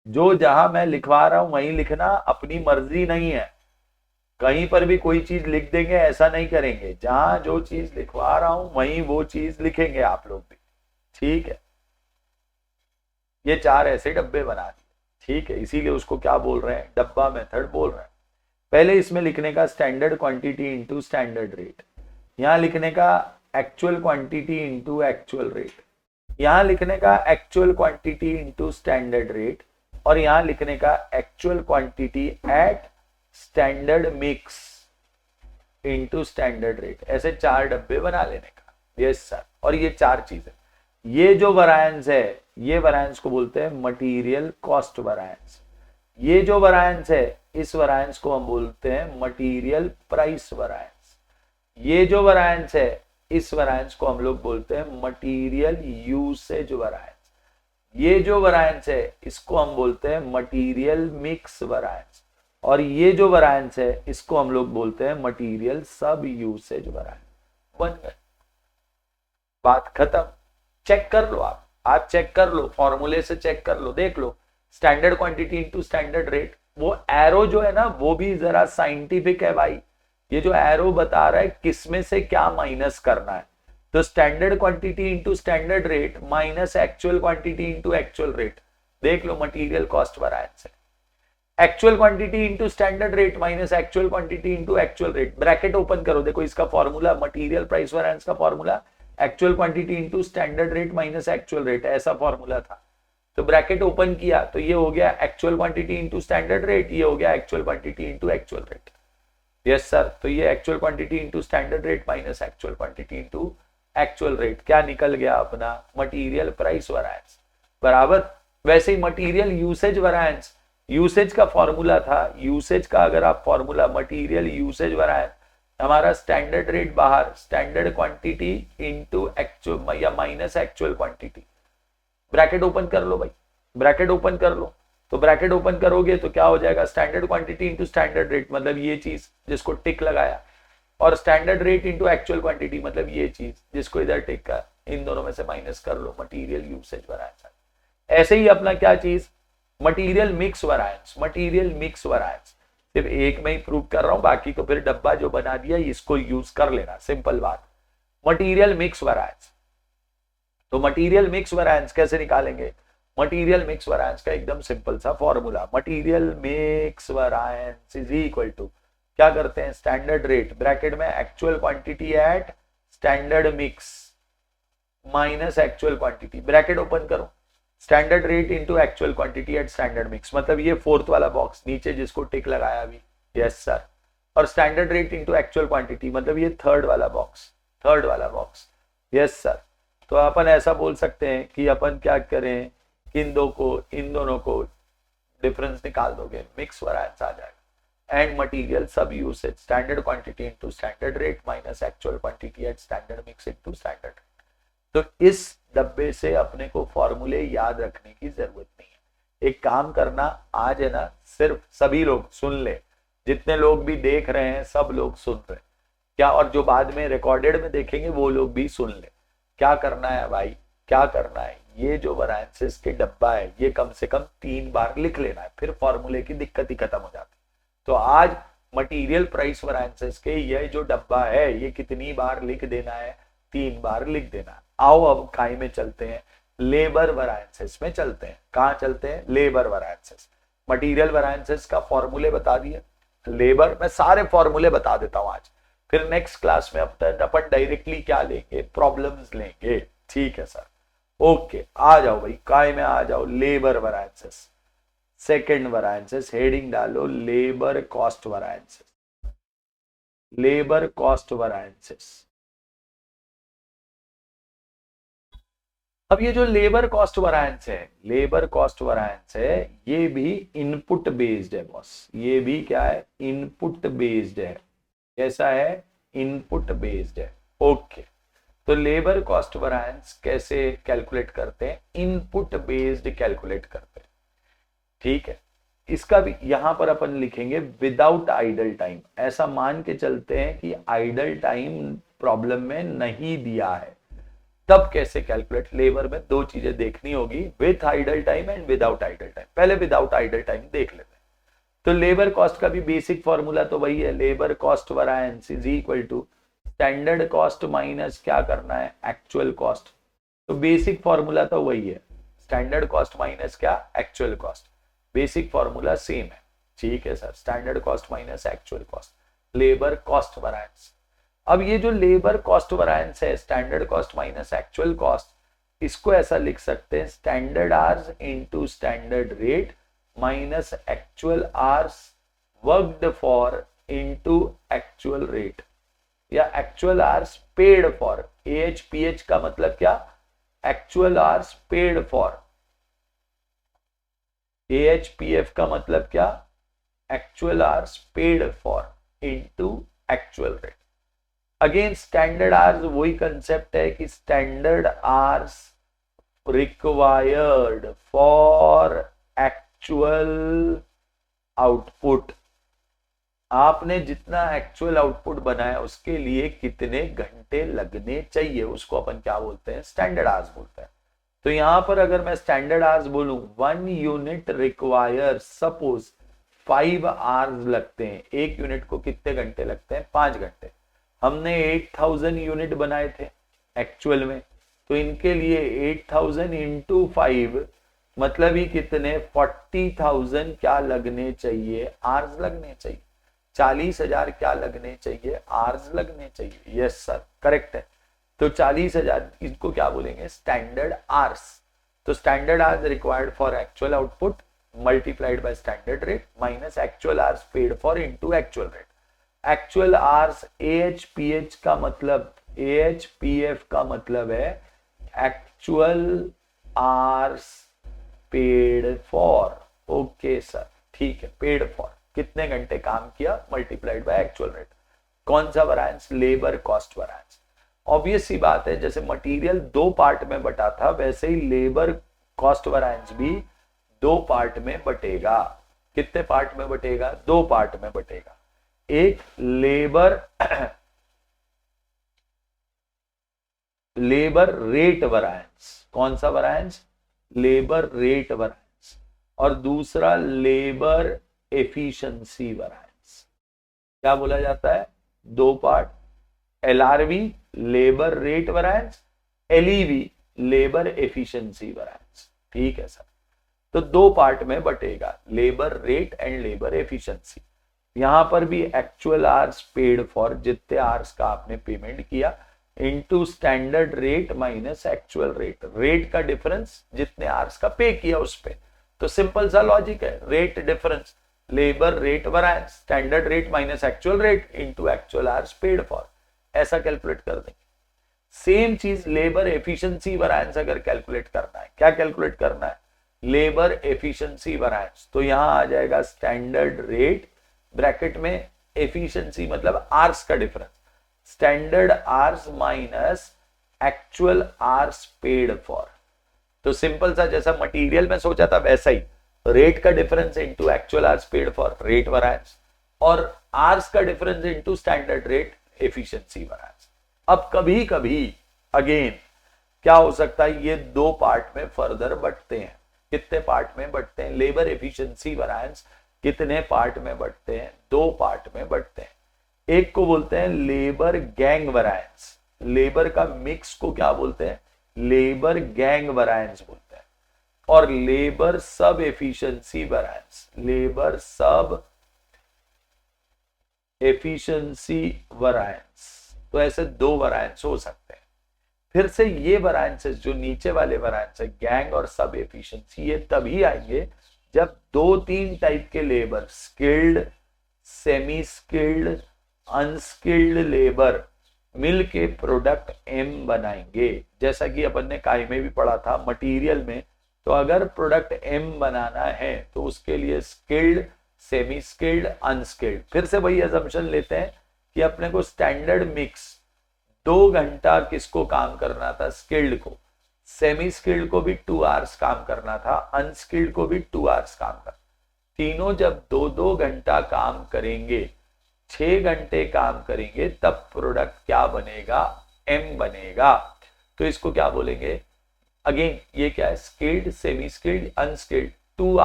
जो जहां मैं लिखवा रहा हूं वहीं लिखना, अपनी मर्जी नहीं है, कहीं पर भी कोई चीज लिख देंगे ऐसा नहीं करेंगे, जहां जो चीज लिखवा रहा हूं वहीं वो चीज लिखेंगे आप लोग भी। ठीक है, ये 4 ऐसे डब्बे बना दिए। ठीक है, इसीलिए उसको क्या बोल रहे हैं, डब्बा मेथड बोल रहे हैं। पहले इसमें लिखने का standard quantity into standard rate, यहां लिखने का actual quantity into actual rate, यहां लिखने का actual quantity into standard rate, और यहां लिखने का actual quantity at standard mix into standard rate. ऐसे 4 डब्बे बना लेने का। यस सर, और ये 4 चीजें, ये जो वैरिएंस है ये वैरिएंस को बोलते हैं मटेरियल कॉस्ट वैरिएंस। ये जो वैरिएंस है इस वैरिएंस को हम बोलते हैं मटेरियल प्राइस वैरिएंस। ये जो वैरिएंस है इस वैरिएंस को हम लोग बोलते हैं मटेरियल यूसेज वैरिएंस। ये जो वैरिएंस है इसको हम बोलते हैं मटेरियल मिक्स वैरिएंस, और ये जो वैरिएंस है इसको हम लोग बोलते हैं मटेरियल सब यूसेज वैरिएंस। बन गए, बात खत्म। चेक कर लो, आप चेक कर लो, फॉर्मूले से चेक कर लो, देख लो standard quantity into standard rate. वो एरो जो है ना वो भी जरा साइंटिफिक है भाई, ये जो एरो बता रहा है किसमें से क्या माइनस करना है। तो standard quantity into standard rate minus actual quantity into actual rate, देख लो मटेरियल कॉस्ट वैरिएंस है। Actual quantity into standard rate minus actual quantity into actual rate, bracket open करो, देखो इसका फॉर्मूला मटेरियल प्राइस वैरिएंस का formula actual quantity into standard rate minus actual rate, ऐसा formula था। तो bracket open किया तो ये हो गया actual quantity into standard rate, ये हो गया actual quantity into actual rate. Yes sir, तो ये actual quantity into standard rate minus actual quantity into actual rate क्या निकल गया अपना, मटेरियल प्राइस वैरिएंस बराबर। वैसे ही मटेरियल यूसेज वैरिएंस, यूसेज का फॉर्मूला था, यूसेज का अगर आप फॉर्मूला मटेरियल यूसेज वैरिएंस, हमारा स्टैंडर्ड रेट बाहर, स्टैंडर्ड क्वांटिटी इनटू एक्चुअल या minus actual quantity, bracket open कर लो भाई, ब्रैकेट ओपन कर लो। तो ब्रैकेट ओपन करोगे तो क्या हो जाएगा, standard quantity into standard rate मतलब ये चीज जिसको टिक लगाया, और standard rate into actual quantity मतलब ये चीज जिसको इधर टिक का, इन दोनों में से माइनस कर लो, मटेरियल यूसेज वैरिएंस। ऐसे ही अपना क्या चीज, material mix variance, material mix variance सिर्फ एक में ही प्रूव कर रहा हूं, बाकी तो फिर डब्बा जो बना दिया इसको यूज कर लेना, सिंपल बात। मटेरियल मिक्स वैरिएंस, तो मटेरियल मिक्स वैरिएंस कैसे निकालेंगे, मटेरियल मिक्स वैरिएंस का एकदम सिंपल सा formula, material mix variance is equal to, क्या करते हैं, स्टैंडर्ड रेट ब्रैकेट में actual quantity at standard mix minus actual quantity, bracket open करो, standard rate into actual quantity at standard mix मतलब ये फोर्थ वाला बॉक्स नीचे जिसको टिक लगाया अभी, यस सर, और standard rate into actual quantity मतलब ये थर्ड वाला बॉक्स, थर्ड वाला बॉक्स, यस सर। तो अपन ऐसा बोल सकते हैं कि अपन क्या करें, इन दोनों को डिफरेंस निकाल दोगे, मिक्स वैरिएंस आ जाएगा, and material sub usage standard quantity into standard rate minus actual quantity at standard mix into standard. तो इस डब्बे से अपने को फॉर्मूले याद रखने की जरूरत नहीं है। एक काम करना, आज है ना, सिर्फ सभी लोग सुन ले, जितने लोग भी देख रहे हैं सब लोग सुन रहे क्या, और जो बाद में रिकॉर्डेड में देखेंगे वो लोग भी सुन ले। क्या करना है भाई, क्या करना है, ये जो वैरिएंसेस के डब्बा है ये कम से कम 3 बार लिख लेना है, फिर फॉर्मूले की दिक्कत ही खत्म हो जाती। तो आज मटेरियल प्राइस वैरिएंसेस के ये जो डब्बा है ये कितनी बार लिख देना है, 3 बार लिख देना है। आओ अब काय में चलते हैं, लेबर वैरिएंसेस में चलते हैं। कहां चलते हैं, लेबर वैरिएंसेस। मटेरियल वैरिएंसेस का फॉर्मूले बता दिए, लेबर में सारे फॉर्मूले बता देता हूं आज, फिर नेक्स्ट क्लास में अपन डायरेक्टली क्या लेंगे, प्रॉब्लम्स लेंगे। ठीक है सर, ओके, आ जाओ भाई, काय में आ जाओ, labour variances. Second variances, heading डालो labour cost variances, labour cost variances. अब ये जो लेबर कॉस्ट वैरिएंस है, लेबर कॉस्ट वैरिएंस है, ये भी इनपुट बेस्ड है बॉस, ये भी क्या है, इनपुट बेस्ड है। कैसा है, इनपुट बेस्ड है। ओके, तो लेबर कॉस्ट वैरिएंस कैसे कैलकुलेट करते हैं? इनपुट बेस्ड कैलकुलेट करते हैं, ठीक है। इसका भी यहां पर अपन लिखेंगे विदाउट आइडल टाइम। ऐसा मान के चलते हैं कि आइडल टाइम प्रॉब्लम में नहीं दिया है, तब कैसे कैलकुलेट? लेबर में दो चीजें देखनी होगी, with idle time and without idle time. पहले विदाउट आइडल टाइम देख लेते हैं। तो लेबर कॉस्ट का भी बेसिक फॉर्मूला तो वही है, labour cost variance is equal to standard cost minus क्या करना है? Actual cost. तो बेसिक फॉर्मूला तो वही है, स्टैंडर्ड कॉस्ट माइनस क्या? Actual cost. Basic formula same है, ठीक है sir. Standard cost minus actual cost, labour cost variance. अब ये जो लेबर कॉस्ट वैरिएंस है, standard cost minus actual cost, इसको ऐसा लिख सकते हैं standard hours into standard rate minus actual hours worked for into actual rate, या actual hours paid for. AHPH का मतलब क्या? Actual hours paid for. AHPF का मतलब क्या? Actual hours paid for into actual rate. Again standard hours वही concept है कि standard hours required for actual output. आपने जितना एक्चुअल आउटपुट बनाया उसके लिए कितने घंटे लगने चाहिए, उसको अपन क्या बोलते हैं? स्टैंडर्ड आवर्स बोलते हैं। तो यहां पर अगर मैं स्टैंडर्ड आवर्स बोलूं, 1 यूनिट रिक्वायर सपोज 5 आवर्स लगते हैं। एक यूनिट को कितने घंटे लगते हैं? 5 घंटे। हमने 8000 यूनिट बनाए थे एक्चुअल में, तो इनके लिए 8000 इंटू 5 मतलब ही कितने? 40,000 क्या लगने चाहिए? आवर्स लगने चाहिए। 40,000 क्या लगने चाहिए? आवर्स लगने चाहिए। यस सर, करेक्ट है। तो 40,000 इसको क्या बोलेंगे? Standard hours. तो standard hours required for actual output multiplied by standard rate minus actual hours paid for into actual rate. Actual hours AHPH का मतलब, AHPF का मतलब है actual hours paid for. Okay sir, ठीक है। पेड फॉर कितने घंटे काम किया मल्टीप्लाइड बाय एक्चुअल रेट। कौन सा variance? Labour cost variance. Obvious सी बात है, जैसे मटेरियल 2 पार्ट में बटा था, वैसे ही लेबर कॉस्ट वैरिएंस भी 2 पार्ट में बटेगा। कितने पार्ट में बटेगा? 2 पार्ट में बटेगा। एक लेबर रेट वैरिएंस। कौन सा वैरिएंस? Labour rate variance. और दूसरा लेबर एफिशिएंसी वैरिएंस। क्या बोला जाता है? 2 part, LRV labour rate variance, LEV labour efficiency variance, ठीक है सर। तो 2 पार्ट में बटेगा, labour rate and labour efficiency. यहां पर भी एक्चुअल आवर्स पेड फॉर, जितने आवर्स का आपने पेमेंट किया, into standard rate minus actual rate. Rate का डिफरेंस जितने आवर्स का पे किया उस पे। तो सिंपल सा लॉजिक है, rate difference, labour rate variance, standard rate minus actual rate into actual hours paid for. ऐसा कैलकुलेट कर देंगे। सेम चीज लेबर एफिशिएंसी वैरिएंस अगर कैलकुलेट करना है, क्या कैलकुलेट करना है? Labour efficiency variance. तो यहां आ जाएगा स्टैंडर्ड रेट ब्रैकेट में एफिशिएंसी मतलब आवर्स का difference, standard hours minus actual hours paid for. तो सिंपल सा जैसा मटेरियल में सोचा था वैसा ही, रेट का difference into actual hours paid for rate variance, और आवर्स का difference into standard rate efficiency variance. अब कभी कभी अगेन क्या हो सकता है, ये 2 पार्ट में फर्दर बटते हैं। कितने पार्ट में बटते हैं? लेबर एफिशिएंसी वैरिएंस कितने पार्ट में बटते हैं? 2 पार्ट में बटते हैं। एक को बोलते हैं लेबर गैंग वैरिएंस, लेबर का मिक्स को क्या बोलते हैं? लेबर गैंग वैरिएंस बोलते हैं। और labour sub efficiency variance, labour sub efficiency variance. तो ऐसे 2 वैरिएंस हो सकते हैं। फिर से ये वैरिएंसेस जो नीचे वाले वैरिएंस है, गैंग और सब एफिशिएंसी, ये तभी आएंगे जब 2-3 टाइप के labour, skilled, semi skilled, unskilled labour मिलके प्रोडक्ट M बनाएंगे। जैसा कि अपन ने काय में भी पढ़ा था मटेरियल में, तो अगर प्रोडक्ट M बनाना है तो उसके लिए स्किल्ड, सेमी स्किल्ड, अनस्किल्ड। फिर से वही असम्पशन लेते हैं कि अपने को स्टैंडर्ड मिक्स 2 घंटा किसको काम करना था? स्किल्ड को। सेमी स्किल्ड को भी 2 आवर्स काम करना था, अनस्किल्ड को भी 2 आवर्स काम करना। तीनों जब 2-2 घंटा काम करेंगे, 6 घंटे काम करेंगे, तब प्रोडक्ट क्या बनेगा? एम बनेगा। तो इसको क्या बोलेंगे? अगेन ये क्या है? Skilled, semi skilled, unskilled, 2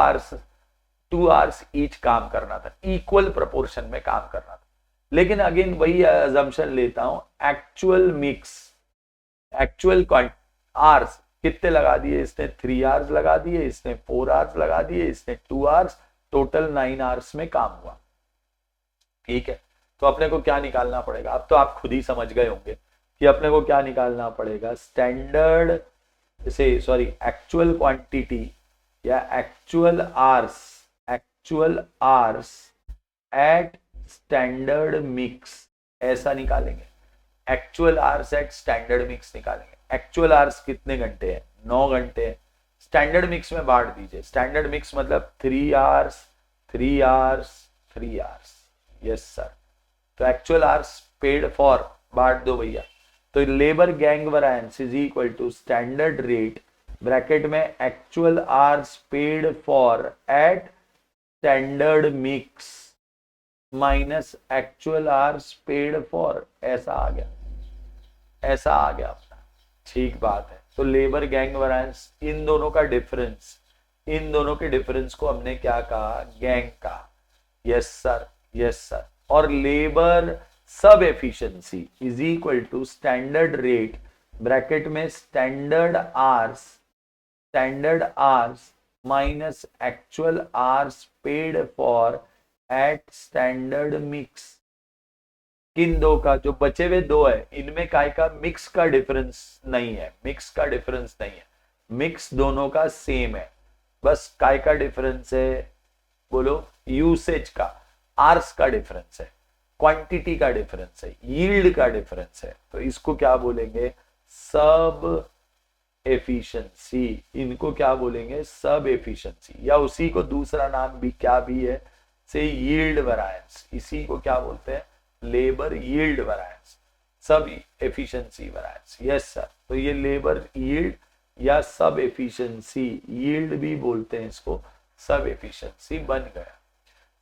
hours each काम करना था, इक्वल प्रोपोर्शन में काम करना था। लेकिन अगेन वही अजम्पशन लेता हूं, एक्चुअल आवर्स कितने लगा दिए इसने? 3 आवर्स लगा दिए, इसने 4 आवर्स लगा दिए, इसने 2 आवर्स, टोटल 9 आवर्स में काम हुआ। ठीक है, तो अपने को क्या निकालना पड़ेगा? अब तो आप खुद ही समझ गए होंगे कि अपने को क्या निकालना पड़ेगा। स्टैंडर्ड से एक्चुअल क्वांटिटी या actual hours at standard mix, ऐसा निकालेंगे। Actual hours at standard mix निकालेंगे। एक्चुअल आवर्स कितने घंटे हैं? 9 घंटे हैं। स्टैंडर्ड मिक्स में बांट दीजिए। स्टैंडर्ड मिक्स मतलब 3 hours, 3 hours, 3 hours. Yes sir. तो एक्चुअल आवर्स पेड फॉर बांट दो भैया। तो labour gang variance is equal to standard rate bracket में actual hours paid for at standard mix minus actual hours paid for, ऐसा आ गया, ऐसा आ गया अपना। ठीक बात है। तो लेबर गैंग वैरिएंस, इन दोनों का डिफरेंस, इन दोनों के डिफरेंस को हमने क्या कहा? गैंग कहा। Yes sir, yes sir. और labour sub efficiency is equal to standard rate bracket में standard hours minus actual hours paid for at standard mix. किन दो का? जो बचे हुए दो है, इनमें काय का? मिक्स का डिफरेंस नहीं है, मिक्स का डिफरेंस नहीं है, मिक्स दोनों का सेम है, बस काय का डिफरेंस है? बोलो। यूसेज का, आर्स का डिफरेंस है, क्वांटिटी का डिफरेंस है, यील्ड का डिफरेंस है। तो इसको क्या बोलेंगे? सब एफिशिएंसी। इनको क्या बोलेंगे? सब एफिशिएंसी, या उसी को दूसरा नाम भी क्या भी है से यील्ड वैरिएंस। इसी को क्या बोलते हैं? लेबर यील्ड वैरिएंस, सब एफिशिएंसी वैरिएंस। Yes sir. तो ये लेबर यील्ड या सब एफिशिएंसी, यील्ड भी बोलते हैं इसको, सब एफिशिएंसी बन गया।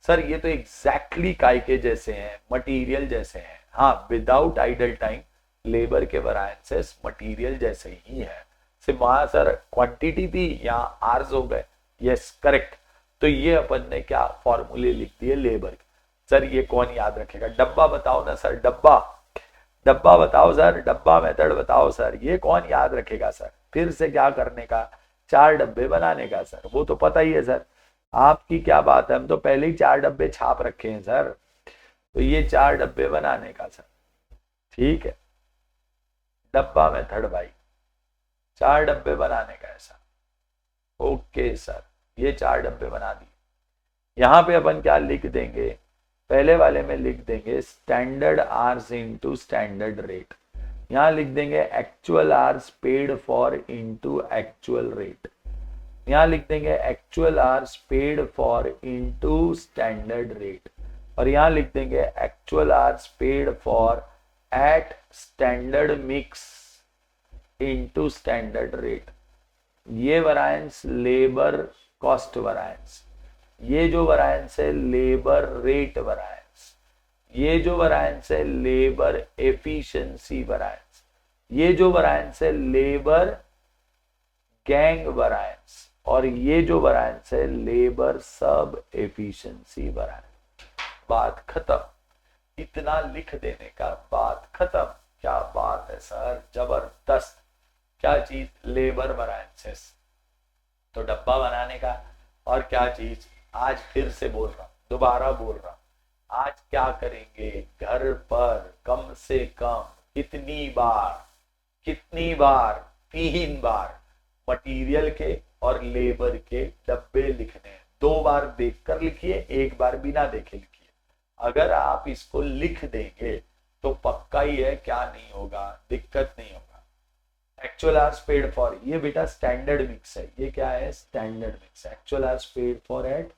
सर ये तो एग्जैक्टली काय के जैसे हैं, मटेरियल जैसे हैं। हाँ, विदाउट आइडल टाइम लेबर के वैरिएंसेस मटेरियल जैसे ही है। सिर्फ वहां सर क्वांटिटी थी, यहाँ आर्स हो गए। Yes correct. तो ये अपन ने क्या फॉर्मूले लिख दिए लेबर के। सर ये कौन याद रखेगा? डब्बा बताओ ना सर, डब्बा, डब्बा बताओ सर, डब्बा मेथड बताओ सर। ये कौन याद रखेगा सर? फिर से क्या करने का? 4 डब्बे बनाने का सर। वो तो पता ही है सर, आपकी क्या बात है, हम तो पहले ही 4 डब्बे छाप रखे हैं सर। तो ये 4 डब्बे बनाने का सर। ठीक है, डब्बा मेथड भाई, 4 डब्बे बनाने का ऐसा। ओके सर, ये 4 डब्बे बना दिए। यहां पे अपन क्या लिख देंगे? पहले वाले में लिख देंगे standard hours into standard rate. यहां लिख देंगे actual hours paid for into actual rate. यहां लिख देंगे actual hours paid for into standard rate. और यहां लिख देंगे actual hours paid for at standard mix into standard rate. ये वैरिएंस लेबर कॉस्ट वैरिएंस, ये जो वैरिएंस है लेबर रेट वैरिएंस, ये जो वैरिएंस है लेबर एफिशिएंसी वैरिएंस, ये जो वैरिएंस है लेबर गैंग वैरिएंस, और ये जो वैरिएंस है लेबर सब एफिशिएंसी वैरिएंस। बात खत्म। इतना लिख देने का बात खत्म। क्या बात है सर, जबरदस्त। क्या चीज? Labour variances. तो डब्बा बनाने का। और क्या चीज? आज फिर से बोल रहा हूं, दोबारा बोल रहा हूं, आज क्या करेंगे? घर पर कम से कम कितनी बार? 3 बार मटेरियल के और लेबर के डब्बे लिखने हैं। 2 बार देखकर लिखिए, 1 बार बिना देखे लिखिए। अगर आप इसको लिख देंगे तो पक्का ही है क्या नहीं होगा, दिक्कत नहीं होगा। एक्चुअल आवर्स पेड फॉर, ये बेटा स्टैंडर्ड मिक्स है। ये क्या है? Standard mix. Actual hours paid for at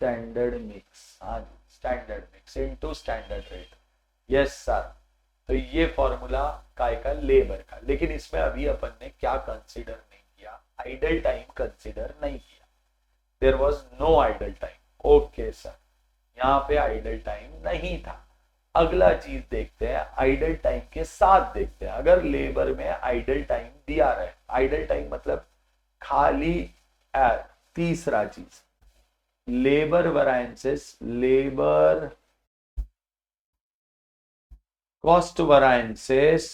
standard mix. हाँ, standard mix into standard rate. Yes sir. तो ये फॉर्मूला काय का, लेबर का। लेकिन इसमें अभी अपन ने क्या कंसीडर नहीं किया, आइडल टाइम कंसीडर नहीं किया। There was no idle time. Okay sir, यहाँ पे आइडल टाइम नहीं था। अगला चीज देखते हैं, आइडल टाइम के साथ देखते हैं। अगर लेबर में आइडल टाइम दिया रहे, आइडल टाइम मतलब खाली तीसरा चीज, लेबर वरायंसेस, लेबर कॉस्ट वरायंसेस।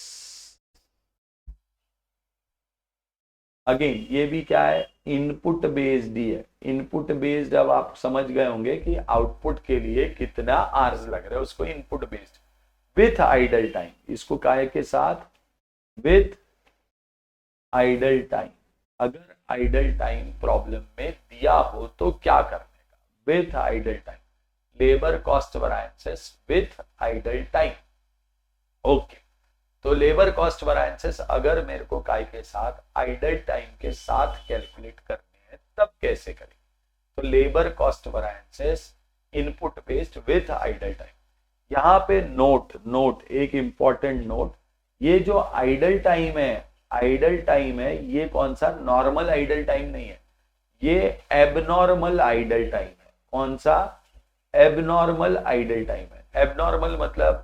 अगेन ये भी क्या है, इनपुट बेस्ड ही है। इनपुट बेस्ड अब आप समझ गए होंगे कि आउटपुट के लिए कितना आवर्स लग रहा है, उसको input based with idle time. इसको काहे के साथ, विथ आइडल टाइम। अगर आइडल टाइम प्रॉब्लम में दिया हो तो क्या करने का, with idle time, labour cost variances with idle time. Okay, तो लेबर कॉस्ट वरायंसेस अगर मेरे को काय के साथ, आइडल टाइम के साथ कैलकुलेट करने हैं तब कैसे करें। तो labour cost variances input based with idle time. यहाँ पे नोट एक इंपॉर्टेंट नोट, ये जो आइडल टाइम है, आइडल टाइम है, ये कौन सा, नॉर्मल आइडल टाइम नहीं है, ये एबनॉर्मल आइडल टाइम है। कौन सा, एबनॉर्मल आइडल टाइम है। एबनॉर्मल मतलब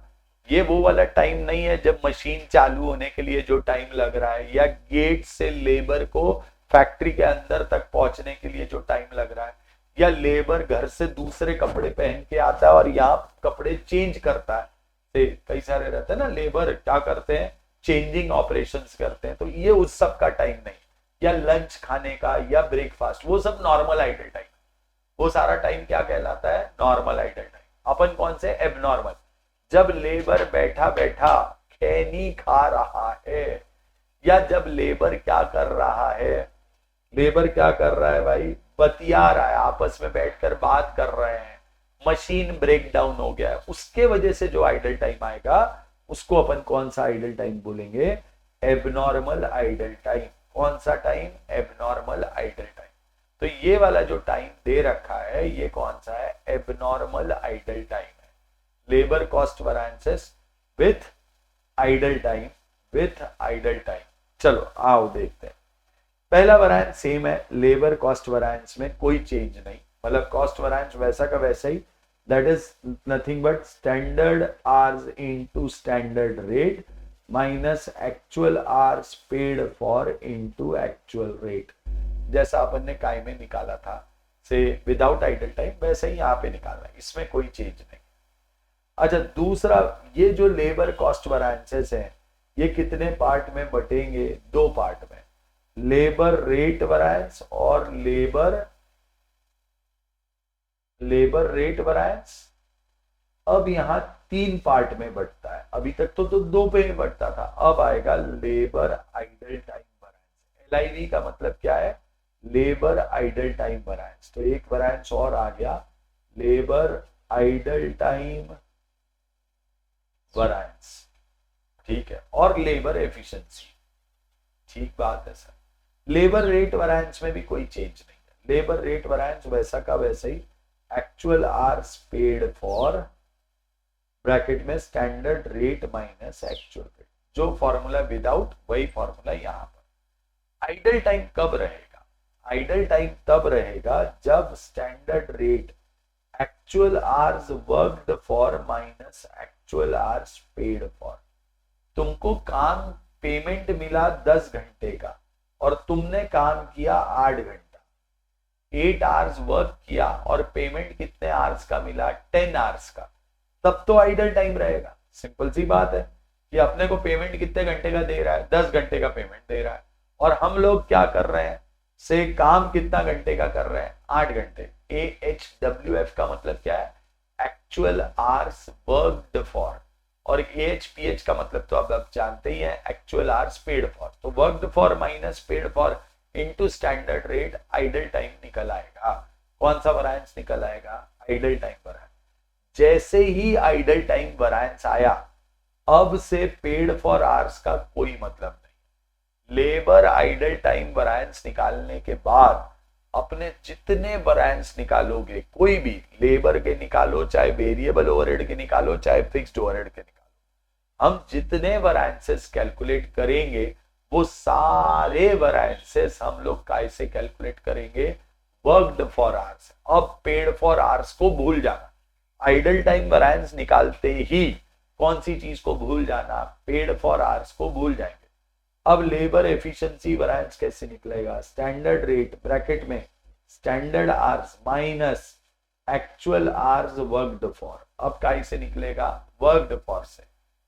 ये वो वाला टाइम नहीं है जब मशीन चालू होने के लिए जो टाइम लग रहा है, या गेट से लेबर को फैक्ट्री के अंदर तक पहुंचने के लिए जो टाइम लग रहा है, या लेबर घर से दूसरे कपड़े पहन के आता है और यहाँ कपड़े चेंज करता है। कई सारे रहते हैं ना, लेबर क्या करते हैं, चेंजिंग ऑपरेशंस करते हैं, तो ये उस सब का टाइम नहीं। या लंच खाने का या ब्रेकफास्ट, वो सब नॉर्मल आइडल टाइम, वो सारा टाइम क्या कहलाता है, नॉर्मल आइडल टाइम। अपन कौन से, एबनॉर्मल, जब लेबर बैठा बैठा खैनी खा रहा है, या जब लेबर क्या कर रहा है, लेबर क्या कर रहा है भाई, बतिया रहा है, आपस में बैठकर बात कर रहे हैं, मशीन ब्रेक डाउन हो गया है, उसके वजह से जो आइडल टाइम आएगा उसको अपन कौन सा आइडल टाइम बोलेंगे, एबनॉर्मल आइडल टाइम। कौन सा टाइम, एबनॉर्मल आइडल टाइम। तो ये वाला जो टाइम दे रखा है ये कौन सा है, एबनॉर्मल आइडल टाइम है। Labour cost variances with idle time, with idle time. चलो आओ देखते हैं। पहला वरायंस सेम है, लेबर कॉस्ट वरायंस में कोई चेंज नहीं, मतलब कॉस्ट वरायंस वैसा का वैसा ही, that is nothing but standard hours into standard rate minus actual hours paid for into actual rate. जैसा अपन ने काय में निकाला था से विदाउट आइडल टाइम, वैसे ही यहाँ पे निकालना है, इसमें कोई चेंज नहीं। अच्छा, दूसरा, ये जो लेबर कॉस्ट वरायंसेस हैं ये कितने पार्ट में बटेंगे, दो पार्ट में, लेबर रेट वरायंस और लेबर रेट वरायंस। अब यहां तीन पार्ट में बटता है, अभी तक तो दो पे ही बटता था। अब आएगा labour idle time variance. LIV का मतलब क्या है, लेबर आइडल टाइम वरायंस। तो एक वरायंस और आ गया, लेबर आइडल टाइम वरायंस, ठीक है, और लेबर एफिशिएंसी। ठीक बात है सर। लेबर रेट वरायंस में भी कोई चेंज नहीं है, लेबर रेट वरायंस वैसा का वैसा ही, actual hours paid for bracket में standard rate minus actual rate, जो फॉर्मूला विदाउट वही फॉर्मूला यहां पर। आइडल टाइम कब रहेगा, आइडल टाइम तब रहेगा जब standard rate actual hours worked for minus actual hours paid for. तुमको काम पेमेंट मिला 10 घंटे का और तुमने काम किया 8 घंटा, 8 आवर्स वर्क किया और पेमेंट कितने आवर्स का मिला, 10 आवर्स का, तब तो आइडल टाइम रहेगा। सिंपल सी बात है कि अपने को पेमेंट कितने घंटे का दे रहा है, 10 घंटे का पेमेंट दे रहा है, और हम लोग क्या कर रहे हैं, से काम कितना घंटे का कर रहे हैं, 8 घंटे। AHWF का मतलब क्या है, एक्चुअल आवर्स वर्कड फॉर, और AHPH का मतलब तो अब जानते ही हैं, एक्चुअल आवर्स पेड फॉर। तो worked for minus paid for into standard rate, idle time निकल आएगा। कौन सा वरायंस निकल आएगा, आइडल टाइम वरायंस। जैसे ही आइडल टाइम वरायंस आया, अब से पेड फॉर आवर्स का कोई मतलब नहीं। लेबर आइडल टाइम वरायंस निकालने के बाद अपने जितने वरायंस निकालोगे, कोई भी लेबर के निकालो, चाहे वेरिएबल ओवरहेड के निकालो, चाहे फिक्स्ड ओवरहेड के निकालो, हम जितने वैरिएंसेस कैलकुलेट करेंगे वो सारे वैरिएंसेस हम लोग कैसे कैलकुलेट करेंगे, वर्कड फॉर आवर्स। अब पेड फॉर आवर्स को भूल जाना, आइडल टाइम वैरिएंस निकालते ही कौन सी चीज को भूल जाना, पेड फॉर आवर्स को भूल जाएंगे। अब लेबर एफिशिएंसी वैरिएंस कैसे निकलेगा, स्टैंडर्ड रेट ब्रैकेट में standard hours minus actual hours worked for. अब कैसे निकलेगा, वर्कड फॉर से।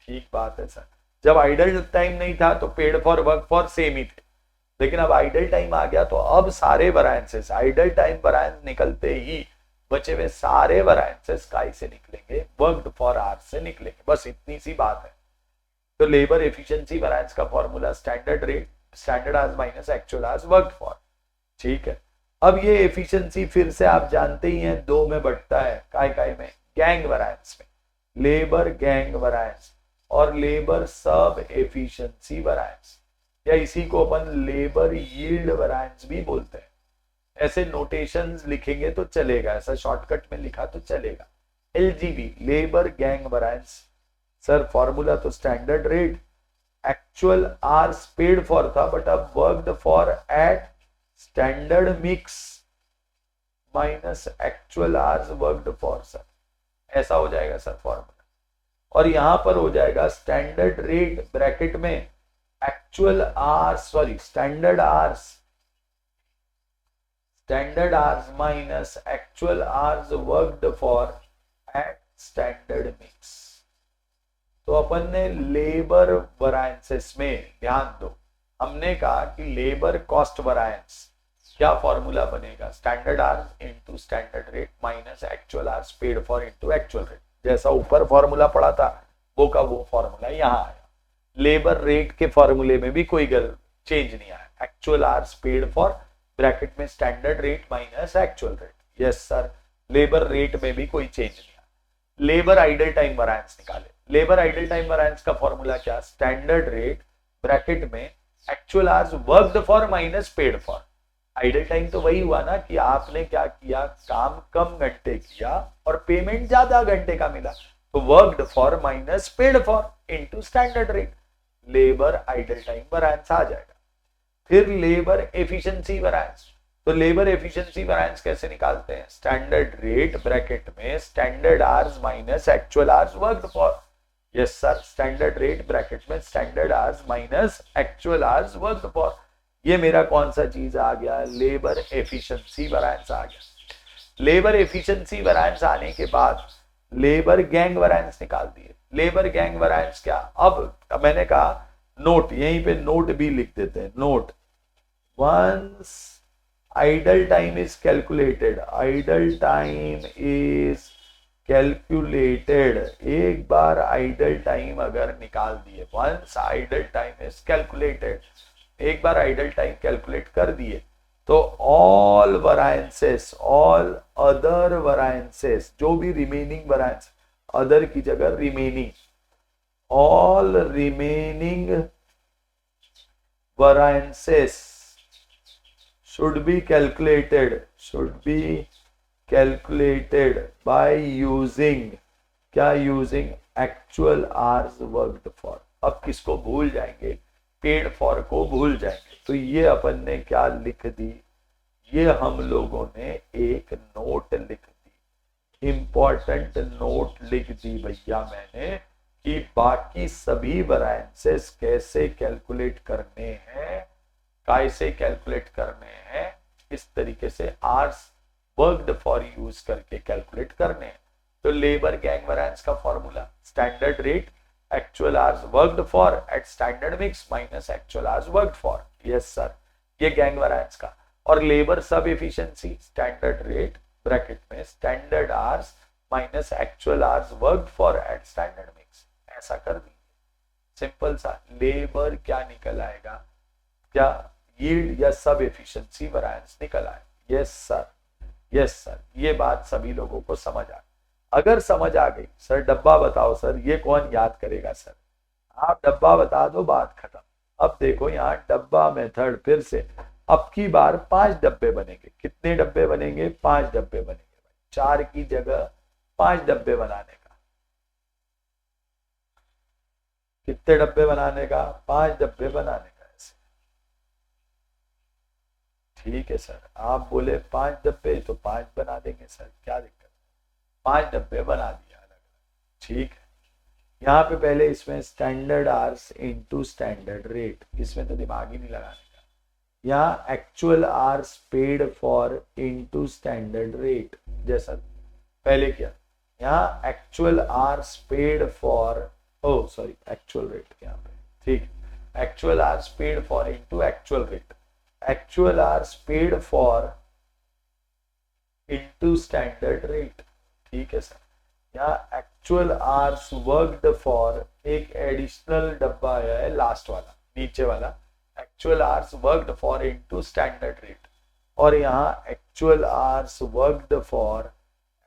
ठीक बात है सर, जब आइडल टाइम नहीं था तो paid for work for same ही थे, लेकिन अब आइडल टाइम आ गया तो अब सारे वैरिएंसेस, आइडल टाइम वैरिएंस निकलते ही बचे हुए सारे वैरिएंसेस कैसे निकलेंगे, वर्कड फॉर आवर्स से निकलेंगे। बस इतनी सी बात है। तो लेबर एफिशिएंसी वैरिएंस का formula standard rate standard hours minus actual hours worked for. ठीक है, अब ये एफिशिएंसी फिर से आप जानते ही हैं दो में बंटता है, काय में, गैंग वैरिएंस में, लेबर गैंग वैरिएंस और लेबर सब एफिशिएंसी वैरिएंस, या इसी को अपन लेबर यील्ड वैरिएंस भी बोलते हैं। ऐसे नोटेशंस लिखेंगे तो चलेगा, ऐसा शॉर्टकट में लिखा तो चलेगा। LGV labour gang variance, sir formula तो standard rate actual hours paid for था बट अब worked for at standard mix minus actual hours worked for, sir ऐसा हो जाएगा सर फॉर्मूला। और यहां पर हो जाएगा स्टैंडर्ड रेट ब्रैकेट में actual hours, sorry standard hours minus actual hours worked for at standard mix. तो अपन ने लेबर वैरिएंसेस में ध्यान दो, हमने कहा कि लेबर कॉस्ट वैरिएंस क्या फॉर्मूला बनेगा, standard hours into standard rate minus actual hours paid for into actual rate. जैसा ऊपर फॉर्मूला पड़ा था वो का वो फॉर्मूला यहाँ आया। लेबर रेट के फॉर्मूले में भी कोई चेंज नहीं आया, actual hours paid for bracket में standard rate minus actual rate. Yes sir, labour rate में भी कोई चेंज नहीं आया। लेबर आइडल टाइम वैरिएंस निकाले, लेबर आइडल टाइम वैरिएंस का फॉर्मूला क्या, स्टैंडर्ड रेट ब्रैकेट में actual hours worked for minus paid for. Idle time तो वही हुआ ना कि आपने क्या किया, काम कम घंटे किया और पेमेंट ज्यादा घंटे का मिला, तो worked for minus paid for into standard rate, labour idle time variance आ जाएगा। फिर लेबर एफिशिएंसी वैरिएंस, तो लेबर एफिशिएंसी वैरिएंस कैसे निकालते हैं, स्टैंडर्ड रेट ब्रैकेट में standard hours minus actual hours worked for. Yes sir, standard rate bracket में standard hours minus actual hours worked for. ये मेरा कौन सा चीज आ गया, लेबर एफिशिएंसी वैरिएंस आ गया। लेबर एफिशिएंसी वैरिएंस आने के बाद लेबर गैंग वैरिएंस निकाल दिए। लेबर गैंग वैरिएंस क्या, अब मैंने कहा नोट, यहीं पे नोट भी लिख देते हैं, note once idle time is calculated, idle time is calculated, एक बार आइडल टाइम अगर निकाल दिए, once idle time is calculated, एक बार आइडल टाइम कैलकुलेट कर दिए, तो all variances, all other variances, जो भी रिमेनिंग वैरिएंस, अदर की जगह remaining, all remaining variances should be calculated by using, क्या using actual hours worked for। अब किसको भूल जाएंगे, पेड फॉर को भूल जाएंगे। तो ये अपन ने क्या लिख दी, ये हम लोगों ने एक नोट लिख दी, इंपॉर्टेंट नोट लिख दी भैया मैंने, कि बाकी सभी वैरिएंसेस कैसे कैलकुलेट करने हैं, कैसे कैलकुलेट करने हैं, इस तरीके से आवर्स वर्कड फॉर यूज करके कैलकुलेट करने हैं। तो लेबर गैंग वैरिएंस का formula standard rate actual hours worked for at standard mix minus actual hours worked for. Yes sir, ये गैंग वैरिएंस का। और labour sub efficiency standard rate bracket में standard hours minus actual hours worked for at standard mix, ऐसा कर दीजिए। Simple सा, labour क्या निकल आएगा, क्या यील्ड या सब एफिशिएंसी वैरिएंस निकल आए। यस सर, यस सर, ये बात सभी लोगों को समझ आ गई। अगर समझ आ गई, सर डब्बा बताओ, सर ये कौन याद करेगा, सर आप डब्बा बता दो, बात खत्म। अब देखो यहाँ डब्बा मेथड, फिर से अब की बार 5 डब्बे बनेंगे। कितने डब्बे बनेंगे, 5 डब्बे बनेंगे, 4 की जगह 5 डब्बे बनाने का। कितने डब्बे बनाने का? 5 डब्बे बनाने का। ऐसे ठीक है सर, आप बोले 5 डब्बे तो 5 बना देंगे सर, क्या दिक्कत? 5 डब्बे बना दिया अलग अलग। ठीक है, यहाँ पे पहले इसमें standard hours into standard rate, इसमें तो दिमाग ही नहीं लगाने का। यहाँ actual hours paid for into standard rate, जैसा पहले किया। यहाँ actual hours paid for, oh sorry actual rate यहाँ पे, ठीक, actual hours paid for into actual rate, actual hours paid for into standard rate. ठीक है सर, यहाँ एक्चुअल आवर्स वर्कड फॉर, एक एडिशनल डब्बा है लास्ट वाला नीचे वाला, actual hours worked for into standard rate, और यहाँ actual hours worked for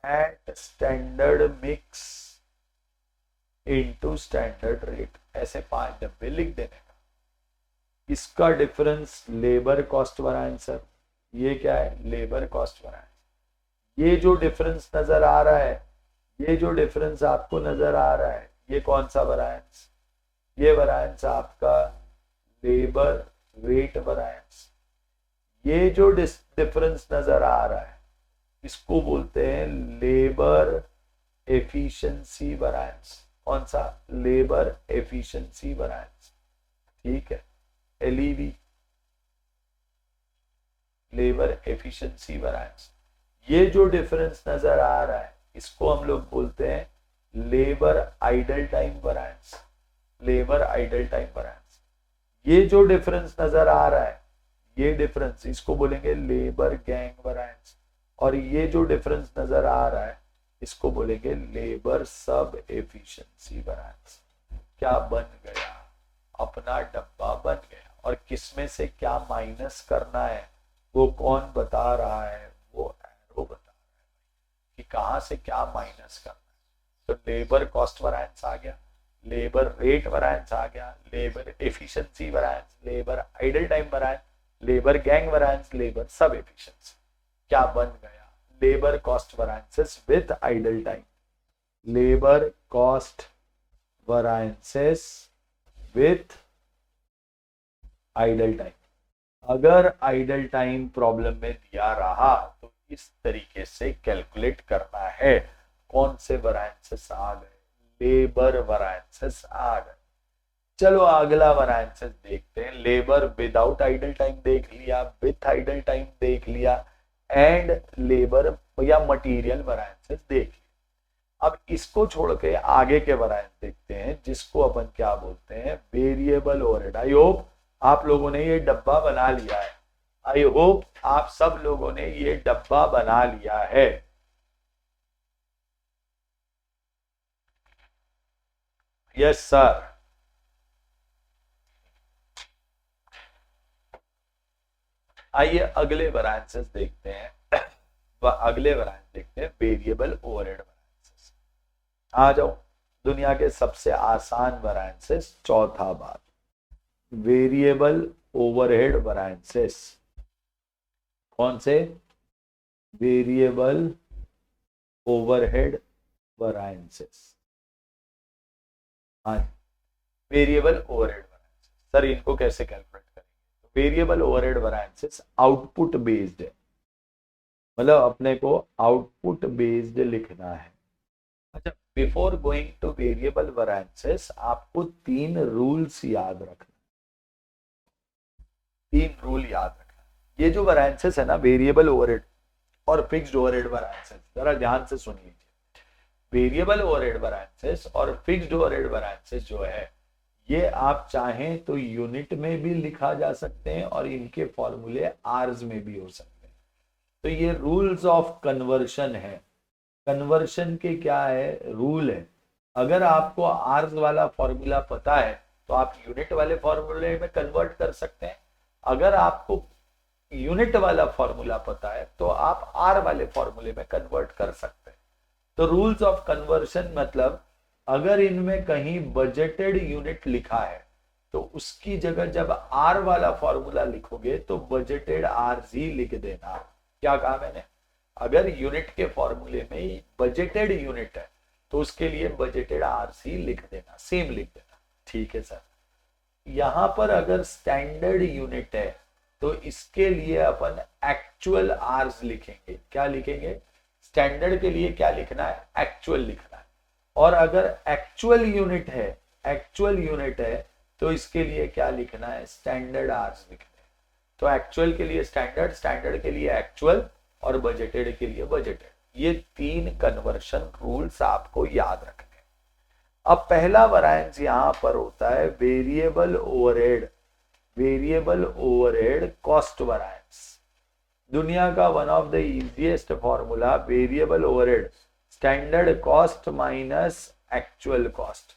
at standard mix into standard rate, ऐसे 5 डब्बे लिख देने का। इसका difference labour cost variance sir, ये क्या है? Labour cost variance. ये जो डिफरेंस नजर आ रहा है, ये जो डिफरेंस आपको नजर आ रहा है, ये कौन सा वैरिएंस? ये वैरिएंस आपका लेबर रेट वैरिएंस। ये जो डिफरेंस नजर आ रहा है, इसको बोलते हैं लेबर एफिशिएंसी वैरिएंस। कौन सा? Labour efficiency variance. ठीक है, एलईवी, लेबर एफिशिएंसी वैरिएंस। ये जो डिफरेंस नजर आ रहा है, इसको हम लोग बोलते हैं labour idle time variance, labour idle time variance. ये जो डिफरेंस नजर आ रहा है, ये डिफरेंस, इसको बोलेंगे लेबर गैंग वैरिएंस, और ये जो डिफरेंस नजर आ रहा है, इसको बोलेंगे लेबर सब एफिशिएंसी वैरिएंस। क्या बन गया? अपना डब्बा बन गया। और किसमें से क्या माइनस करना है वो कौन बता रहा है? वो एरो बता रहा है कि कहां से क्या माइनस करना है। तो लेबर कॉस्ट वैरिएंस आ गया, लेबर रेट वैरिएंस आ गया, labour efficiency variance, labour idle time variance, labour gang variance, labour sub efficiency. क्या बन गया? Labour cost variances with idol time, labour cost variances with idle time. अगर idle time problem में दिया रहा तो इस तरीके से कैलकुलेट करना है। कौन से वैरिएंसेस आ गए? लेबर वैरिएंसेस आ गए। चलो अगला वैरिएंसेस देखते हैं। लेबर विदाउट आइडल टाइम देख लिया, विथ आइडल टाइम देख लिया, एंड लेबर या मटेरियल वैरिएंसेस देख लिया। अब इसको छोड़ के आगे के वैरिएंस देखते हैं, जिसको अपन क्या बोलते हैं? Variable overhead. आई होप आप लोगों ने ये डब्बा बना लिया है। आई होप आप सब लोगों ने ये डब्बा बना लिया है। Yes sir. आइए अगले वैरिएंसेस देखते हैं। अगले वैरिएंस देखते हैं वेरिएबल ओवरहेड वैरिएंसेस। आ जाओ, दुनिया के सबसे आसान वैरिएंसेस, चौथा बात, वेरिएबल ओवरहेड वैरिएंसेस। कौन से? Variable overhead variances. हाँ, वेरिएबल ओवरहेड वैरिएंसेस। सर इनको कैसे कैलकुलेट करेंगे? Variable overhead variances output based है, मतलब अपने को आउटपुट बेस्ड लिखना है। अच्छा, before going two variable variances आपको 3 रूल्स याद रखना, 3 रूल याद रखना। ये जो वैरिएंसेस है ना, वेरिएबल ओवरहेड और फिक्स्ड ओवरहेड वैरिएंसेस, जरा ध्यान से सुन लीजिए। वेरिएबल ओवरहेड वैरिएंसेस और फिक्स्ड ओवरहेड वैरिएंसेस जो है, ये आप चाहें तो यूनिट में भी लिखा जा सकते हैं और इनके फॉर्मूले आर्स में भी हो सकते हैं। तो ये रूल्स ऑफ कन्वर्शन है। कन्वर्शन के क्या है? रूल है। अगर आपको आर्स वाला फॉर्मूला पता है तो आप यूनिट वाले फॉर्मूले में कन्वर्ट कर सकते हैं। अगर आपको यूनिट वाला फॉर्मूला पता है तो आप आर वाले फॉर्मूले में कन्वर्ट कर सकते हैं। तो रूल्स ऑफ कन्वर्शन मतलब अगर इनमें कहीं बजटेड यूनिट लिखा है तो उसकी जगह जब आर वाला फॉर्मूला लिखोगे तो बजटेड आर ही लिख देना। क्या कहा मैंने? अगर यूनिट के फॉर्मूले में बजटेड यूनिट है तो उसके लिए बजटेड आर ही लिख देना, सेम लिख देना। ठीक है सर। यहां पर अगर स्टैंडर्ड यूनिट है तो इसके लिए अपन एक्चुअल आवर्स लिखेंगे। क्या लिखेंगे? स्टैंडर्ड के लिए क्या लिखना है? एक्चुअल लिखना है। और अगर एक्चुअल यूनिट है तो इसके लिए क्या लिखना है? स्टैंडर्ड आवर्स लिखना है। तो एक्चुअल के लिए स्टैंडर्ड, स्टैंडर्ड के लिए एक्चुअल और बजटेड के लिए बजटेड। ये 3 कन्वर्शन रूल्स आपको याद रखने। अब पहला वैरिएंस यहां पर होता है वेरिएबल ओवरहेड कॉस्ट वैरिएंस। दुनिया का one of the easiest formula variable overhead, standard cost minus actual cost.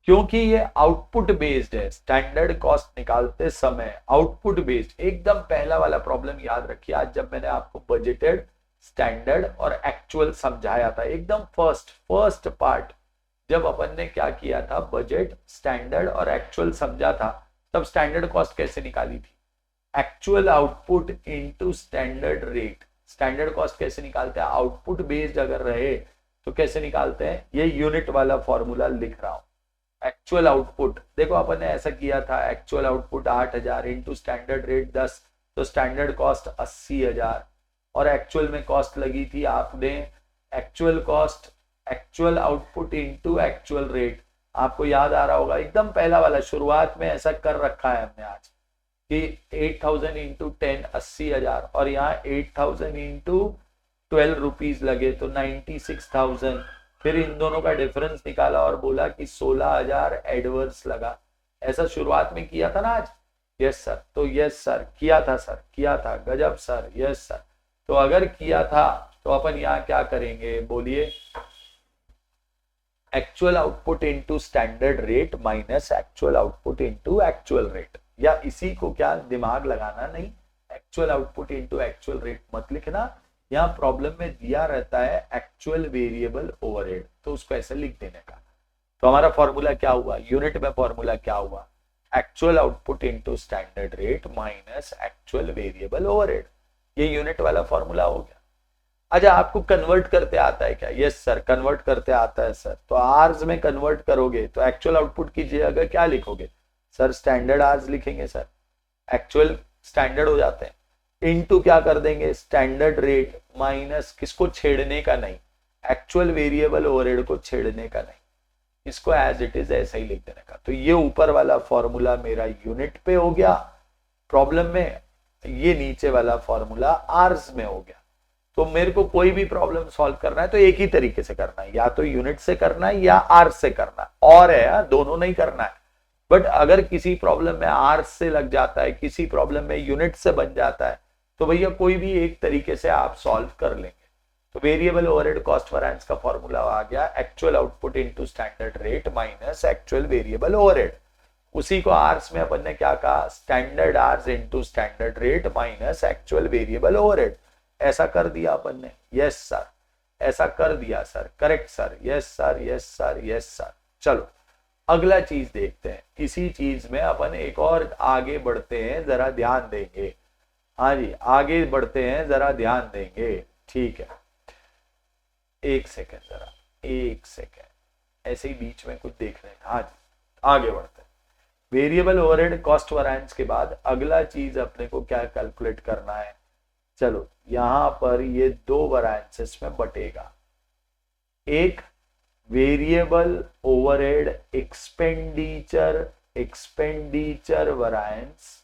क्योंकि ये आउटपुट बेस्ड है, स्टैंडर्ड कॉस्ट निकालते समय आउटपुट बेस्ड। एकदम पहला वाला प्रॉब्लम याद रखिए, आज जब मैंने आपको बजटेड, स्टैंडर्ड और एक्चुअल समझाया था, एकदम फर्स्ट पार्ट जब अपन ने क्या किया था, बजट, स्टैंडर्ड और एक्चुअल समझा था, तब स्टैंडर्ड कॉस्ट कैसे निकाली थी? Actual output into standard rate. Standard cost कैसे निकालते हैं? आउटपुट बेस्ड अगर रहे तो कैसे निकालते हैं? ये यूनिट वाला फॉर्मूला लिख रहा हूं। एक्चुअल आउटपुट देखो अपन ने ऐसा किया था, actual output 8000 into standard rate 10, तो स्टैंडर्ड कॉस्ट 80,000 और एक्चुअल में कॉस्ट लगी थी आपने actual cost, actual output into actual rate. आपको याद आ रहा होगा, एकदम पहला वाला शुरुआत में ऐसा कर रखा है हमने आज कि 8000 इंटू 10 80,000 और यहाँ 8000 इंटू 12 रुपीज लगे तो 96,000। फिर इन दोनों का डिफरेंस निकाला और बोला कि 16,000 एडवर्स लगा। ऐसा शुरुआत में किया था ना आज? Yes sir. तो यस सर किया था, सर किया था, गजब सर, यस सर। तो अगर किया था तो अपन यहाँ क्या करेंगे बोलिए? Actual output into standard rate minus actual output into actual rate, या इसी को क्या दिमाग लगाना नहीं, actual output into actual rate मत लिखना। यहाँ प्रॉब्लम में दिया रहता है एक्चुअल वेरिएबल ओवरहेड, तो उसको ऐसे लिख देने का। तो हमारा फॉर्मूला क्या हुआ? यूनिट में फॉर्मूला क्या हुआ? Actual output into standard rate minus actual variable overhead. ये यूनिट वाला फॉर्मूला हो गया। अच्छा, आपको कन्वर्ट करते आता है क्या? यस सर, कन्वर्ट करते आता है सर। तो आवर्स में कन्वर्ट करोगे तो एक्चुअल आउटपुट की जगह क्या लिखोगे? सर स्टैंडर्ड आवर्स लिखेंगे सर, एक्चुअल स्टैंडर्ड हो जाते हैं, इनटू क्या कर देंगे? स्टैंडर्ड रेट माइनस किसको छेड़ने का नहीं, एक्चुअल वेरिएबल ओवरहेड को छेड़ने का नहीं, इसको एज इट इज ऐसे ही लिख देने का। तो ये ऊपर वाला फॉर्मूला मेरा यूनिट पे हो गया प्रॉब्लम में, ये नीचे वाला फॉर्मूला आवर्स में हो गया। तो मेरे को कोई भी प्रॉब्लम सॉल्व करना है तो एक ही तरीके से करना है, या तो यूनिट से करना है या आवर्स से करना है, और है दोनों नहीं करना है। बट अगर किसी प्रॉब्लम में आवर्स से लग जाता है, किसी प्रॉब्लम में यूनिट से बन जाता है, तो भैया कोई भी एक तरीके से आप सॉल्व कर लेंगे। तो वेरिएबल ओवरहेड कॉस्ट वैरिएंस का फॉर्मूला आ गया actual output into standard rate minus actual variable overhead. उसी को आवर्स में अपन ने क्या कहा? Standard hours into standard rate minus actual variable overhead. ऐसा कर दिया अपन ने? यस सर, ऐसा कर दिया sir, correct sir, yes sir, yes sir, yes sir. चलो अगला चीज देखते हैं। इसी चीज में अपन एक और आगे बढ़ते हैं, जरा ध्यान देंगे। हाँ जी, आगे बढ़ते हैं, जरा ध्यान देंगे। ठीक है, एक सेकेंड, जरा एक सेकेंड, ऐसे ही बीच में कुछ देख रहे हैं। हाँ जी, आगे बढ़ते हैं। वेरिएबल ओवरहेड कॉस्ट वैरिएंस के बाद अगला चीज अपने को क्या कैलकुलेट करना है? चलो यहां पर ये दो वैरिएंसेस में बटेगा, एक वेरिएबल ओवरहेड एक्सपेंडिचर वैरिएंस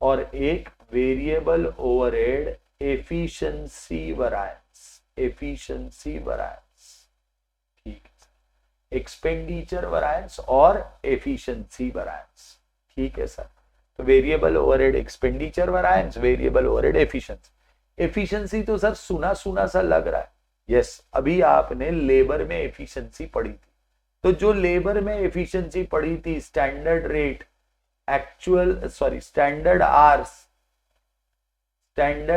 और एक वेरिएबल ओवरहेड एफिशिएंसी वैरिएंस। ठीक है, एक्सपेंडिचर वैरिएंस और एफिशिएंसी वैरिएंस। ठीक है सर। तो variable overhead expenditure variance, variable overhead efficiency. Efficiency तो सर सुना सुना सा लग रहा है। यस, अभी आपने लेबर में एफिशिएंसी पढ़ी थी, तो जो लेबर में एफिशिएंसी पढ़ी थी, standard rate standard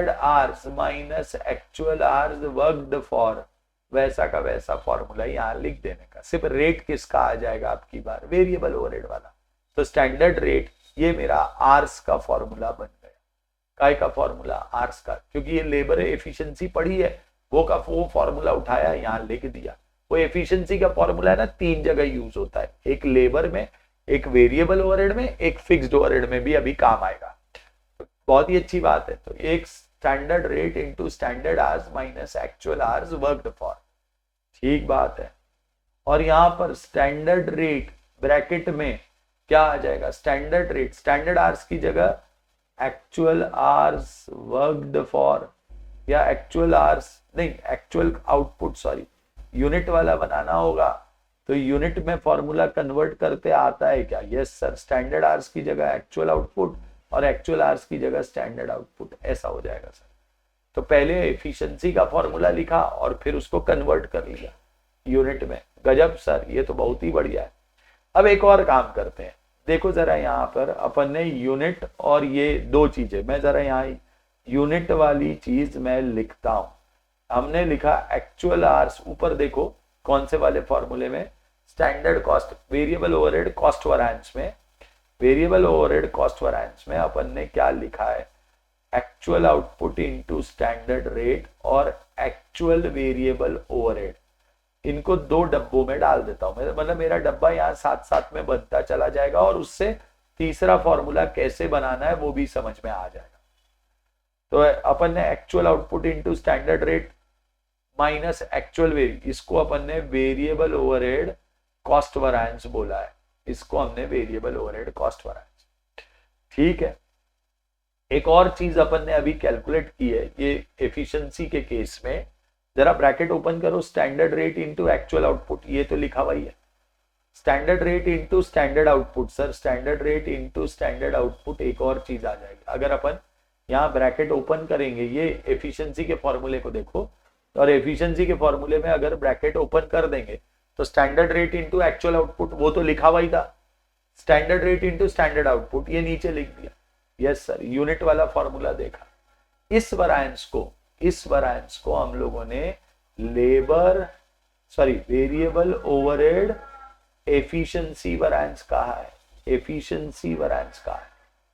hours minus actual hours worked for, वैसा का वैसा फॉर्मूला यहां लिख देने का। सिर्फ रेट किसका आ जाएगा आपकी बार? वेरिएबल ओवरहेड वाला। तो स्टैंडर्ड रेट ये मेरा आर्स का फॉर्मूला बन गया। काय का फॉर्मूला? आर्स का, क्योंकि ये लेबर एफिशिएंसी पड़ी है, वो फॉर्मूला उठाया यहां लिख दिया। वो एफिशिएंसी का फॉर्मूला है ना, 3 जगह यूज होता है, एक लेबर में, एक वेरिएबल ओवरहेड में, एक फिक्स्ड ओवरहेड में भी अभी काम आएगा। बहुत ही अच्छी बात है। तो एक standard rate into standard hours minus actual hours worked for, ठीक बात है। और यहां पर स्टैंडर्ड रेट ब्रैकेट में क्या आ जाएगा, स्टैंडर्ड रेट, स्टैंडर्ड आवर्स की जगह एक्चुअल आवर्स वर्कड फॉर, या एक्चुअल आवर्स नहीं, एक्चुअल आउटपुट, सॉरी, यूनिट वाला बनाना होगा। तो यूनिट में फॉर्मूला कन्वर्ट करते आता है क्या? यस सर, स्टैंडर्ड आवर्स की जगह एक्चुअल आउटपुट और एक्चुअल आवर्स की जगह स्टैंडर्ड आउटपुट, ऐसा हो जाएगा सर। तो पहले एफिशिएंसी का फॉर्मूला लिखा और फिर उसको कन्वर्ट कर लिया यूनिट में। गजब सर, ये तो बहुत ही बढ़िया है। अब एक और काम करते हैं, देखो जरा यहाँ पर अपन ने यूनिट और ये दो चीजें, मैं जरा यहाँ यूनिट वाली चीज मैं लिखता हूं। हमने लिखा एक्चुअल आवर्स, ऊपर देखो कौन से वाले फॉर्मूले में, standard cost variable overhead cost variance में, वेरिएबल ओवरहेड कॉस्ट वैरिएंस में अपन ने क्या लिखा है, actual output into standard rate और एक्चुअल वेरिएबल ओवरहेड। इनको दो डब्बों में डाल देता हूं मैं, मतलब मेरा डब्बा यहाँ साथ साथ में बनता चला जाएगा और उससे तीसरा फॉर्मूला कैसे बनाना है वो भी समझ में आ जाएगा। तो अपन ने actual output into standard rate minus actual इसको अपन ने वेरिएबल ओवरहेड कॉस्ट वैरिएंस बोला है, इसको हमने वेरिएबल ओवरहेड कॉस्ट वैरिएंस, ठीक है। एक और चीज अपन ने अभी कैलकुलेट की है, ये एफिशिएंसी के केस में, जरा ब्रैकेट ओपन करो, standard rate into actual output, ये तो लिखा हुआ ही है, standard rate into standard output. Sir standard rate into standard output, एक और चीज आ जाएगी अगर अपन यहाँ ब्रैकेट ओपन करेंगे, ये एफिशिएंसी के फॉर्मूले को देखो, और एफिशिएंसी के फॉर्मूले में अगर ब्रैकेट ओपन कर देंगे तो standard rate into actual output, वो तो लिखा हुआ ही था, standard rate into standard output, ये नीचे लिख दिया। यस सर, यूनिट वाला फॉर्मूला देखा। इस वैरिएंस को हम लोगों ने labour, sorry, variable overhead efficiency variance कहा है, एफिशिएंसी वैरिएंस कहा है।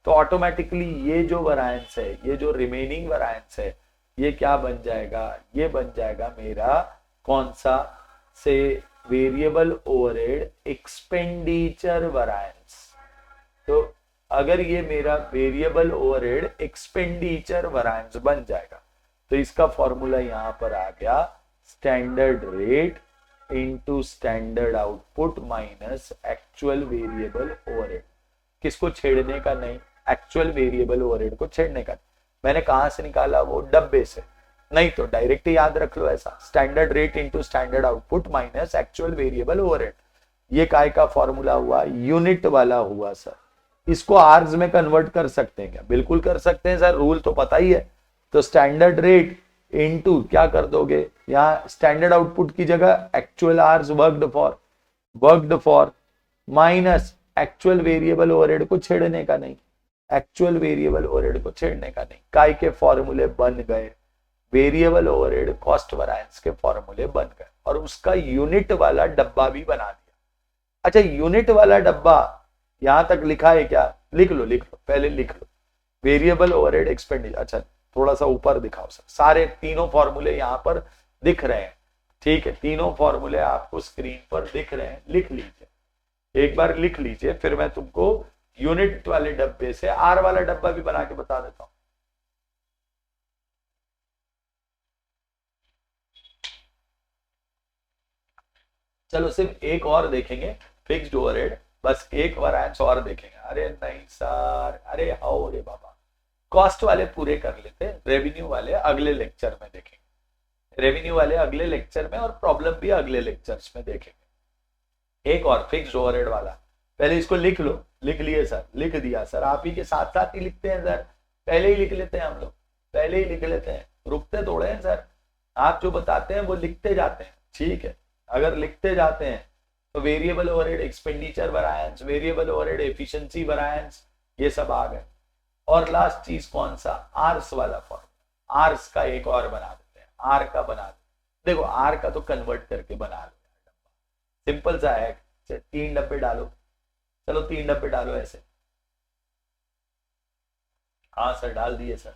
तो ऑटोमेटिकली ये जो वैरिएंस है, ये जो रिमेनिंग वैरिएंस है, ये क्या बन जाएगा, ये बन जाएगा मेरा कौन सा से वेरिएबल ओवरहेड एक्सपेंडिचर वैरिएंस। तो अगर ये मेरा वेरिएबल ओवरहेड एक्सपेंडिचर वैरिएंस बन जाएगा तो इसका फॉर्मूला यहां पर आ गया, standard rate into standard output minus actual variable overhead. किसको छेड़ने का नहीं, एक्चुअल वेरिएबल ओवरहेड को छेड़ने का। मैंने कहां से निकाला, वो डब्बे से, नहीं तो डायरेक्ट याद रख लो ऐसा, standard rate into standard output minus actual variable overhead. ये काय का फॉर्मूला हुआ, यूनिट वाला हुआ सर। इसको आर्स में कन्वर्ट कर सकते हैं क्या? बिल्कुल कर सकते हैं सर, रूल तो पता ही है। तो स्टैंडर्ड रेट इनटू क्या कर दोगे, यहाँ स्टैंडर्ड आउटपुट की जगह actual hours worked for minus actual variable overhead को छेड़ने का नहीं, एक्चुअल वेरिएबल ओवरहेड को छेड़ने का नहीं। काय के फॉर्मूले बन गए, वेरिएबल ओवरहेड कॉस्ट वैरिएंस के फॉर्मूले बन गए, और उसका यूनिट वाला डब्बा भी बना दिया। अच्छा, यूनिट वाला डब्बा यहां तक लिखा है क्या? लिख लो पहले लिख लो, वेरिएबल ओवरहेड एक्सपेंडिचर। अच्छा थोड़ा सा ऊपर दिखाओ सर, सारे तीनों फॉर्मूले यहां पर दिख रहे हैं, ठीक है, तीनों फॉर्मूले आपको स्क्रीन पर दिख रहे हैं, लिख लीजिए, एक बार लिख लीजिए, फिर मैं तुमको यूनिट वाले डब्बे से आर वाला डब्बा भी बना के बता देता हूं। चलो सिर्फ एक और देखेंगे, फिक्स्ड ओवरहेड, बस एक वैरिएंस और देखेंगे। अरे नहीं सर, अरे आओ रे बाबा, कॉस्ट वाले पूरे कर लेते, रेवेन्यू वाले अगले लेक्चर में देखेंगे, रेवेन्यू वाले अगले लेक्चर में, और प्रॉब्लम भी अगले लेक्चर्स में देखेंगे। एक और फिक्स्ड ओवरहेड वाला, पहले इसको लिख लो, लिख लिए सर, लिख दिया सर, आप ही के साथ साथ ही लिखते हैं सर, पहले ही लिख लेते हैं हम लोग, पहले ही लिख लेते हैं, रुकते थोड़े हैं सर, आप जो बताते हैं वो लिखते जाते हैं, ठीक है। अगर लिखते जाते हैं तो variable overhead expenditure variance, variable overhead efficiency variance, ये सब आ गए। और लास्ट चीज कौन सा, आर्स वाला फॉर्मूला, आर्स का एक और बना देते हैं, आर का बना देते, देखो आर का तो कन्वर्ट करके बना लो, सिंपल सा है, 3 डब्बे डालो, चलो 3 डब्बे डालो ऐसे, हाँ सर डाल दिए सर,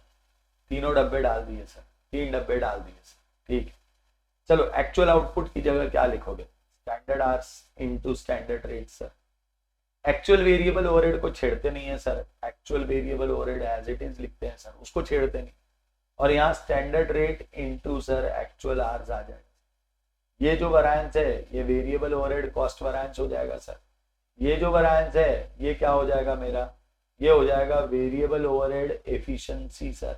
तीनों डब्बे डाल दिए सर, 3 डब्बे डाल दिए सर, ठीक है। चलो एक्चुअल आउटपुट की जगह क्या लिखोगे, standard hours into standard rate sir. Actual variable overhead को छेड़ते नहीं है sir, actual variable overhead as it is लिखते हैं सर, उसको छेड़ते नहीं। और यहाँ standard rate into sir actual hours आ जाएगा। ये जो वैरिएंस है ये वेरिएबल ओवरहेड कॉस्ट वैरिएंस हो जाएगा सर। ये जो वैरिएंस है ये क्या हो जाएगा मेरा, ये हो जाएगा variable overhead efficiency sir,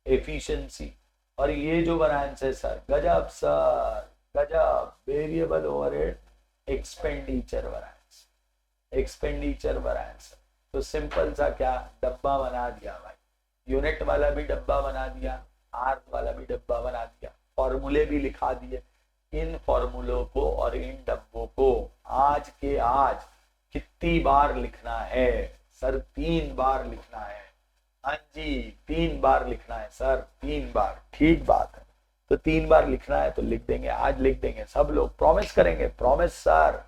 efficiency. और ये जो वैरिएंस है सर, गजब सर गजब, variable overhead expenditure variance, expenditure variance. तो सिंपल सा क्या डब्बा बना दिया भाई, यूनिट वाला भी डब्बा बना दिया, आर वाला भी डब्बा बना दिया, फॉर्मूले भी लिखा दिए। इन फॉर्मूलों को और इन डब्बों को आज के आज कितनी बार लिखना है सर, 3 बार लिखना है। हाँ जी 3 बार लिखना है सर, 3 बार, ठीक बात है। तो 3 बार लिखना है तो लिख देंगे, आज लिख देंगे सब लोग, प्रॉमिस करेंगे, प्रॉमिस सर,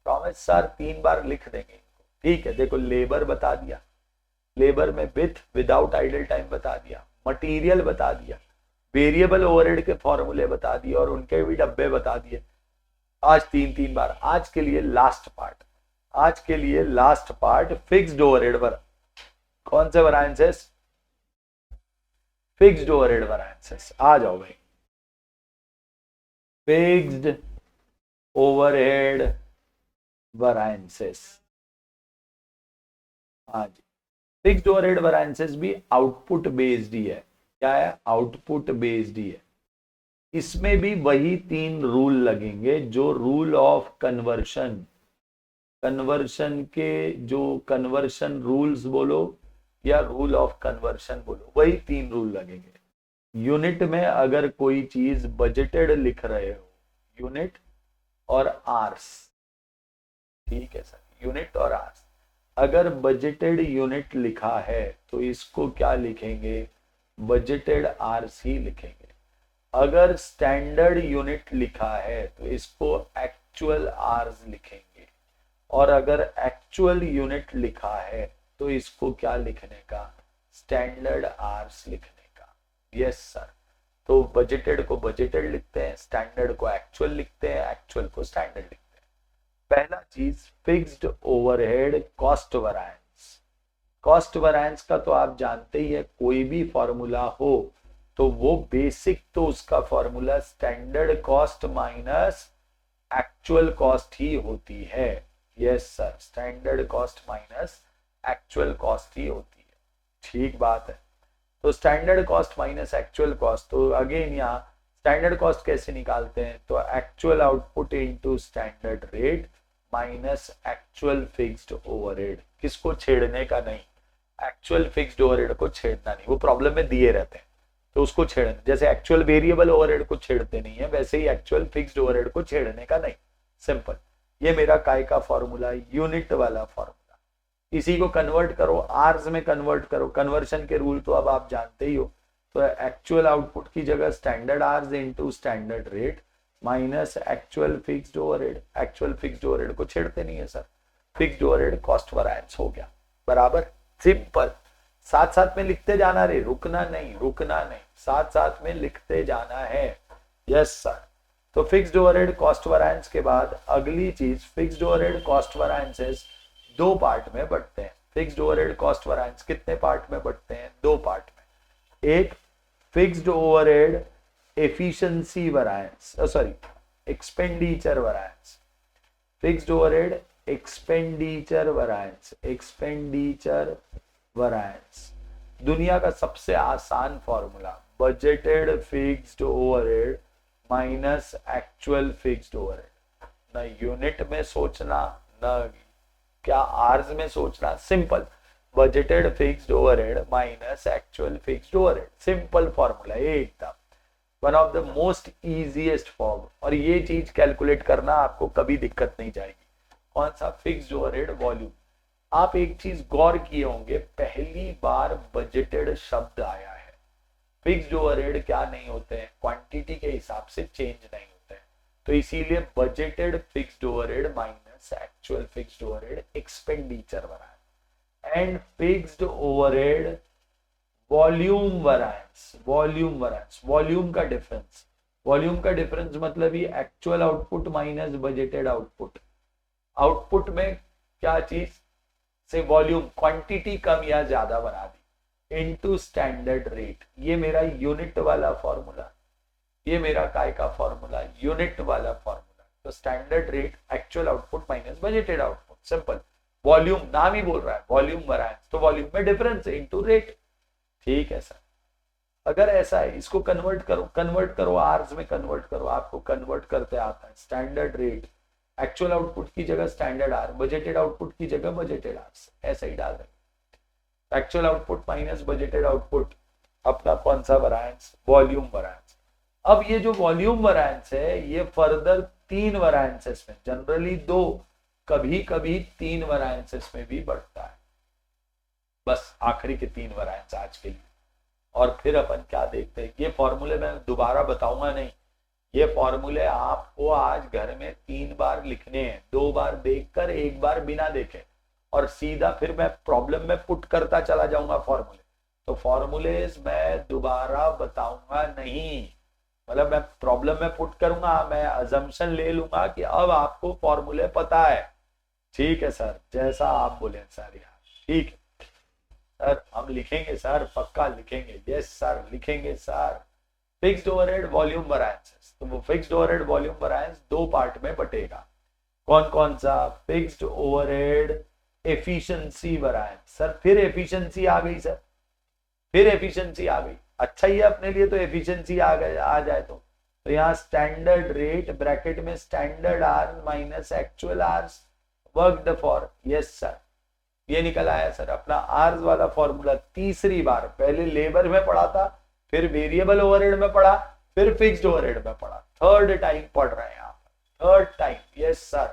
प्रॉमिस सर 3 बार लिख देंगे। ठीक है, देखो लेबर बता दिया, लेबर में विथ विदाउट आइडल टाइम बता दिया, मटेरियल बता दिया, वेरिएबल ओवरहेड के फॉर्मूले बता दिए और उनके भी डब्बे बता दिए। आज 3 बार। आज के लिए लास्ट पार्ट, आज के लिए लास्ट पार्ट फिक्स्ड ओवरहेड पर। कौन से वैरिएंसेस, फिक्स्ड ओवरहेड वैरिएंसेस। आ जाओ भाई, फिक्स्ड ओवरहेड वैरिएंसेस। हाँ जी, फिक्स्ड ओवरहेड वैरिएंसेस भी आउटपुट बेस्ड ही है। क्या है, आउटपुट बेस्ड ही है। इसमें भी वही 3 रूल लगेंगे जो रूल ऑफ कन्वर्शन, कन्वर्शन के जो कन्वर्शन रूल्स बोलो या रूल ऑफ कन्वर्शन बोलो, वही 3 रूल लगेंगे। यूनिट में अगर कोई चीज बजटेड लिख रहे हो, यूनिट और आर्स, ठीक है सर, यूनिट और आर्स, अगर बजटेड यूनिट लिखा है तो इसको क्या लिखेंगे, बजटेड आर्स ही लिखेंगे। अगर स्टैंडर्ड यूनिट लिखा है तो इसको एक्चुअल आर्स लिखेंगे। और अगर एक्चुअल यूनिट लिखा है तो इसको क्या लिखने का, स्टैंडर्ड आवर्स लिखने का। यस सर, तो बजटेड को बजटेड लिखते हैं, स्टैंडर्ड को एक्चुअल लिखते हैं, एक्चुअल को स्टैंडर्ड लिखते हैं। पहला चीज fixed overhead cost variance. Cost variance का तो आप जानते ही है, कोई भी फॉर्मूला हो तो वो बेसिक तो उसका formula standard cost minus actual cost ही होती है। Yes sir, standard cost minus actual cost ही होती है, ठीक बात है। तो standard cost minus actual cost, तो अगेन यहाँ स्टैंडर्ड कॉस्ट कैसे निकालते हैं, तो actual output into standard rate minus actual fixed overhead. किसको छेड़ने का नहीं, एक्चुअल फिक्स्ड ओवरहेड को छेड़ना नहीं, वो प्रॉब्लम में दिए रहते हैं तो उसको छेड़ना, जैसे एक्चुअल वेरिएबल ओवरहेड को छेड़ते नहीं है वैसे ही एक्चुअल फिक्स्ड ओवरहेड को छेड़ने का नहीं, सिंपल। ये मेरा काय का फॉर्मूला, यूनिट वाला फॉर्मूला। इसी को कन्वर्ट करो, आर्स में कन्वर्ट करो, कन्वर्शन के रूल तो अब आप जानते ही हो। तो एक्चुअल आउटपुट की जगह standard hours into standard rate minus actual fixed overhead. Actual fixed overhead को छेड़ते नहीं है sir, fixed overhead cost variance हो गया, बराबर, सिंपल। साथ साथ में लिखते जाना रे, रुकना नहीं, रुकना नहीं, साथ साथ में लिखते जाना है। यस सर, तो फिक्स्ड ओवरहेड कॉस्ट वैरिएंस के बाद अगली चीज, fixed overhead cost variances 2 part में बढ़ते हैं। फिक्स्ड ओवरहेड कॉस्ट वैरिएंस कितने पार्ट में बढ़ते हैं, 2 पार्ट में। एक fixed overhead efficiency variance, sorry expenditure variance, fixed overhead expenditure variance, expenditure variance. दुनिया का सबसे आसान formula, budgeted fixed overhead minus actual fixed overhead. ना यूनिट में सोचना, ना क्या आर्स में सोचना, simple, budgeted fixed overhead minus actual fixed overhead, simple formula एकदम, one of the most easiest form. और ये चीज कैलकुलेट करना आपको कभी दिक्कत नहीं जाएगी। कौन सा, फिक्स्ड ओवरहेड वॉल्यूम। आप एक चीज गौर किए होंगे, पहली बार बजटेड शब्द आया है। फिक्स्ड ओवरहेड क्या नहीं होते हैं, क्वांटिटी के हिसाब से चेंज नहीं होते हैं, तो इसीलिए budgeted fixed overhead minus actual fixed overhead expenditure variance. And fixed overhead volume variance, volume variance, volume का डिफरेंस, वॉल्यूम का डिफरेंस मतलब ही actual output minus budgeted output. Output में क्या चीज से वॉल्यूम क्वांटिटी कम या ज्यादा बना दी इनटू स्टैंडर्ड रेट। ये मेरा यूनिट वाला फॉर्मूला, ये मेरा काय का फॉर्मूला, यूनिट वाला फॉर्मूला। तो standard rate actual output minus budgeted output, simple. Volume नाम ही बोल रहा है वॉल्यूम वैरिएंस, तो वॉल्यूम में डिफरेंस इनटू रेट। ठीक है सर, अगर ऐसा है इसको कन्वर्ट करो आर्स में कन्वर्ट करो, आपको कन्वर्ट करते आता है। स्टैंडर्ड रेट एक्चुअल आउटपुट की जगह स्टैंडर्ड आर, बजटेड आउटपुट की जगह बजटेड आर, ऐसा ही डाल देंगे। Actual output minus budgeted output, अपना कौन सा वैरिएंस, वॉल्यूम वैरिएंस। अब ये जो वॉल्यूम वैरिएंस है ये फर्दर 3 वैरिएंसेस में, जनरली 2, कभी कभी 3 वैरिएंसेस में भी बढ़ता है। बस आखिरी के 3 वैरिएंस आज के लिए। और फिर अपन क्या देखते हैं, ये फॉर्मूले मैं दोबारा बताऊंगा नहीं, ये फॉर्मूले आपको आज घर में 3 बार लिखने हैं, 2 बार देखकर 1 बार बिना देखे, और सीधा फिर मैं प्रॉब्लम में पुट करता चला जाऊंगा फॉर्मूले। तो फॉर्मूले मैं दोबारा बताऊंगा नहीं, मतलब मैं प्रॉब्लम में पुट करूंगा, मैं अजम्पशन ले लूंगा कि अब आपको फॉर्मूले पता है। ठीक है सर, जैसा आप बोले सर यार, ठीक है सर, हम लिखेंगे सर, पक्का लिखेंगे, यस सर लिखेंगे sir. Fixed overhead volume variances, तो वो fixed overhead volume variance 2 part में बटेगा। कौन कौन सा, fixed overhead efficiency variance. Sir फिर एफिशिएंसी आ गई सर, फिर एफिशिएंसी आ गई, अच्छा ही है अपने लिए तो एफिशिएंसी आ जाए। तो यहाँ स्टैंडर्ड रेट ब्रैकेट में standard hours minus actual hours worked for, yes sir, ये निकल आया सर अपना आर्स वाला फॉर्मूला। तीसरी बार, पहले लेबर में पढ़ा था, फिर वेरिएबल ओवरहेड में पढ़ा, फिर फिक्स्ड ओवरहेड में पढ़ा, थर्ड टाइम पढ़ रहे हैं आप, थर्ड टाइम, यस सर,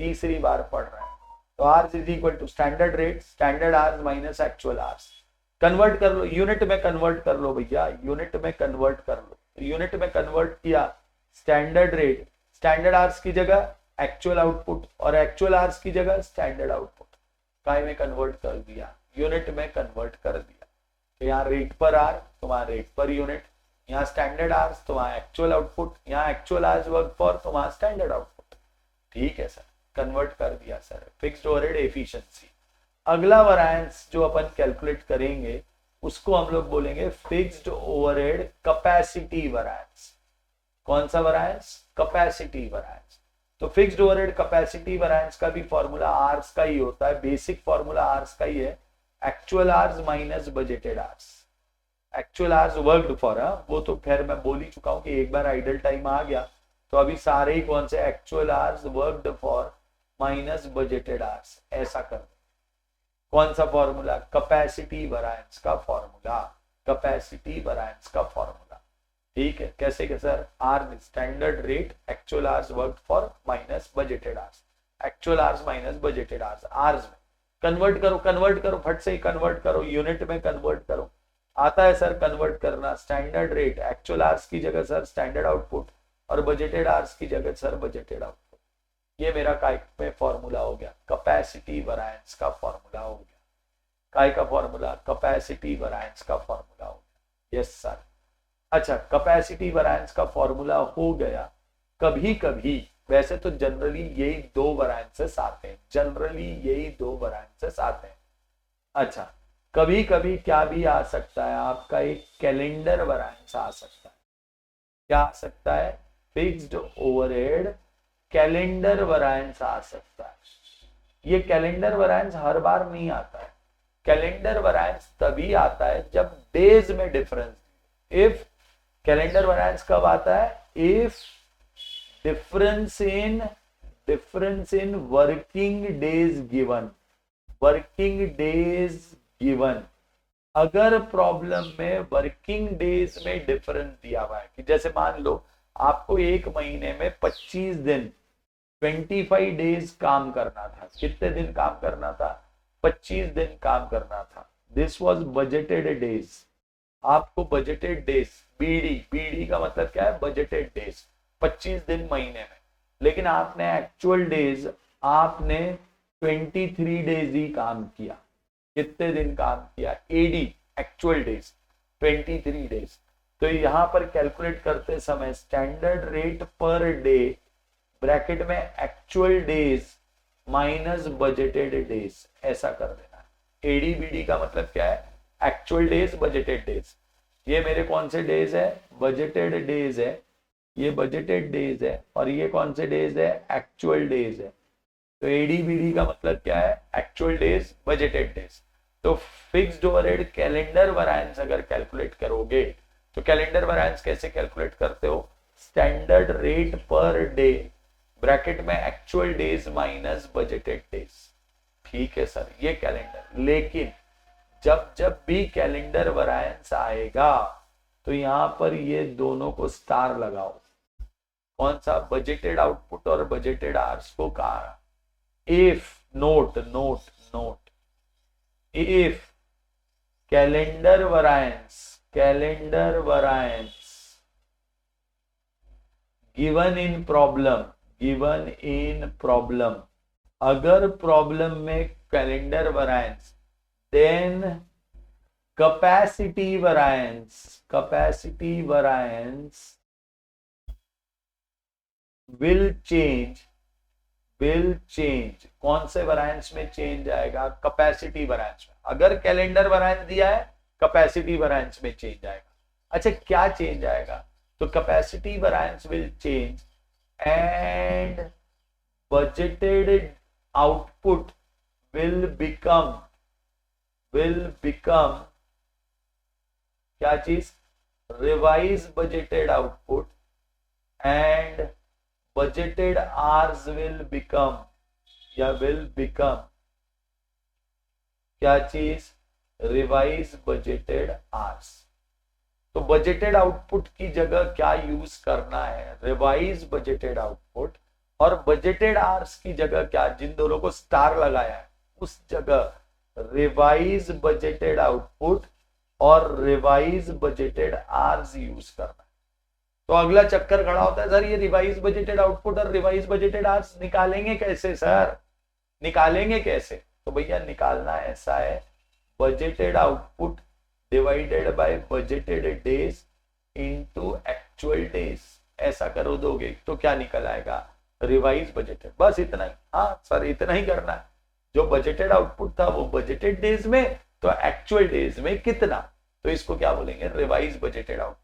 तीसरी बार पढ़ रहे हैं। तो hours is equal to standard rate standard hours minus actual hours. Convert कर लो, यूनिट में कन्वर्ट कर लो भैया, यूनिट में कन्वर्ट कर लो। यूनिट में कन्वर्ट किया, स्टैंडर्ड रेट स्टैंडर्ड आर्स की जगह एक्चुअल आउटपुट, और एक्चुअल आर्स की जगह स्टैंडर्ड आउटपुट, काय में कन्वर्ट कर दिया, यूनिट में कन्वर्ट कर दिया। तो यहाँ रेट पर आर तो वहां रेट पर यूनिट, यहाँ स्टैंडर्ड आर्स तो वहां एक्चुअल आउटपुट, यहाँ एक्चुअल आर्स वर्क फॉर तो वहां स्टैंडर्ड आउटपुट। ठीक है सर, कन्वर्ट कर दिया सर। फिक्स्ड ओवरहेड एफिशिएंसी, अगला वैरिएंस जो अपन कैलकुलेट करेंगे उसको हम लोग बोलेंगे फिक्स्ड ओवरहेड कैपेसिटी वैरिएंस। कौन सा वैरिएंस, कैपेसिटी वैरिएंस। तो फिक्स्ड ओवरहेड कैपेसिटी वैरिएंस का भी फॉर्मूला आर्स का ही होता है, बेसिक फॉर्मूला आर्स का ही है, actual hours minus budgeted hours. Actual hours worked for, वो तो खैर मैं बोल ही चुका हूं कि एक बार आइडल टाइम आ गया तो अभी सारे ही कौन से, actual hours worked for minus budgeted hours, ऐसा कर। कौन सा फॉर्मूला, कैपेसिटी वैरिएंस का फॉर्मूला, कैपेसिटी वैरिएंस का फॉर्मूला। ठीक है, कैसे के sir, hours standard rate actual hours worked for minus budgeted hours, actual hours minus budgeted hours, hours में कन्वर्ट करो फट से ही कन्वर्ट करो, यूनिट में कन्वर्ट करो। आता है सर कन्वर्ट करना, स्टैंडर्ड रेट एक्चुअल आवर्स की जगह सर स्टैंडर्ड आउटपुट, और बजटेड आवर्स की जगह सर बजटेड आउटपुट। ये मेरा काय में फॉर्मूला हो गया, कैपेसिटी वैरिएंस का फॉर्मूला हो गया। काय का फॉर्मूला, कैपेसिटी वैरिएंस का फॉर्मूला हो गया, यस सर। अच्छा, कैपेसिटी वैरिएंस का फॉर्मूला हो गया। कभी कभी, वैसे तो जनरली यही 2 वैरिएंसेस आते हैं, जनरली यही 2 वैरिएंसेस आते हैं। अच्छा, कभी कभी क्या भी आ सकता है आपका, एक कैलेंडर वैरिएंस आ सकता है। क्या आ सकता है, फिक्स्ड ओवरहेड कैलेंडर वैरिएंस आ सकता है। ये कैलेंडर वैरिएंस हर बार नहीं आता है, कैलेंडर वैरिएंस तभी आता है जब डेज में डिफरेंस। इफ कैलेंडर वैरिएंस कब आता है, if difference in working days given, working days given. अगर प्रॉब्लम में वर्किंग डेज में डिफरेंस दिया हुआ है, कि जैसे मान लो आपको एक महीने में 25 दिन 25 डेज काम करना था। कितने दिन काम करना था, 25 दिन काम करना था। दिस वॉज बजटेड डेज, आपको बजटेड डेज, बीडी का मतलब क्या है, बजटेड डेज, 25 दिन महीने में। लेकिन आपने एक्चुअल डेज, आपने 23 डेज ही काम किया। कितने दिन काम किया, एडी एक्चुअल डेज 23 डेज। तो यहाँ पर कैलकुलेट करते समय standard rate per day bracket में actual days minus budgeted days, ऐसा कर देना। एडीबीडी का मतलब क्या है? Actual days budgeted days. ये मेरे कौन से डेज है? बजटेड डेज है, ये बजटेड डेज है, और ये कौन से डेज है? एक्चुअल डेज है। तो एडीबीडी का मतलब क्या है? Actual days budgeted days. तो फिक्स्ड ओवरहेड कैलेंडर वैरिएंस अगर कैलकुलेट करोगे तो कैलेंडर वैरिएंस कैसे कैलकुलेट करते हो? Standard rate per day bracket में actual days minus budgeted days. ठीक है सर, ये कैलेंडर। लेकिन जब जब भी कैलेंडर वैरिएंस आएगा तो यहां पर ये दोनों को स्टार लगाओ। कौन सा? बजटेड आउटपुट और बजटेड आवर्स को कहा। If not note note if calendar variance given in problem अगर प्रॉब्लम में calendar variance then capacity variance will change। कौन से वैरिएंस में चेंज आएगा? कैपेसिटी वैरिएंस में। अगर कैलेंडर वैरिएंस दिया है कैपेसिटी वैरिएंस में चेंज आएगा। अच्छा, क्या चेंज आएगा? तो capacity variance will change and budgeted output will become क्या चीज? Revise budgeted output and budgeted hours will become क्या चीज? Revise budgeted hours. तो बजटेड आउटपुट की जगह क्या यूज करना है? Revise budgeted output. और बजटेड आवर्स की जगह क्या? जिन दोनों को स्टार लगाया है उस जगह रिवाइज बजटेड आउटपुट और रिवाइज बजटेड आवर्स यूज करना। तो अगला चक्कर खड़ा होता है, सर ये रिवाइज बजटेड आउटपुट और रिवाइज बजटेड आवर्स निकालेंगे कैसे सर? निकालेंगे कैसे? तो भैया निकालना ऐसा है, budgeted output divided by budgeted days into actual days. ऐसा करो दोगे तो क्या निकल आएगा? Revise budgeted. बस इतना ही। हाँ सर, इतना ही करना है। जो बजटेड आउटपुट था वो बजटेड डेज में, तो एक्चुअल डेज में कितना? तो इसको क्या बोलेंगे? Revise budgeted output.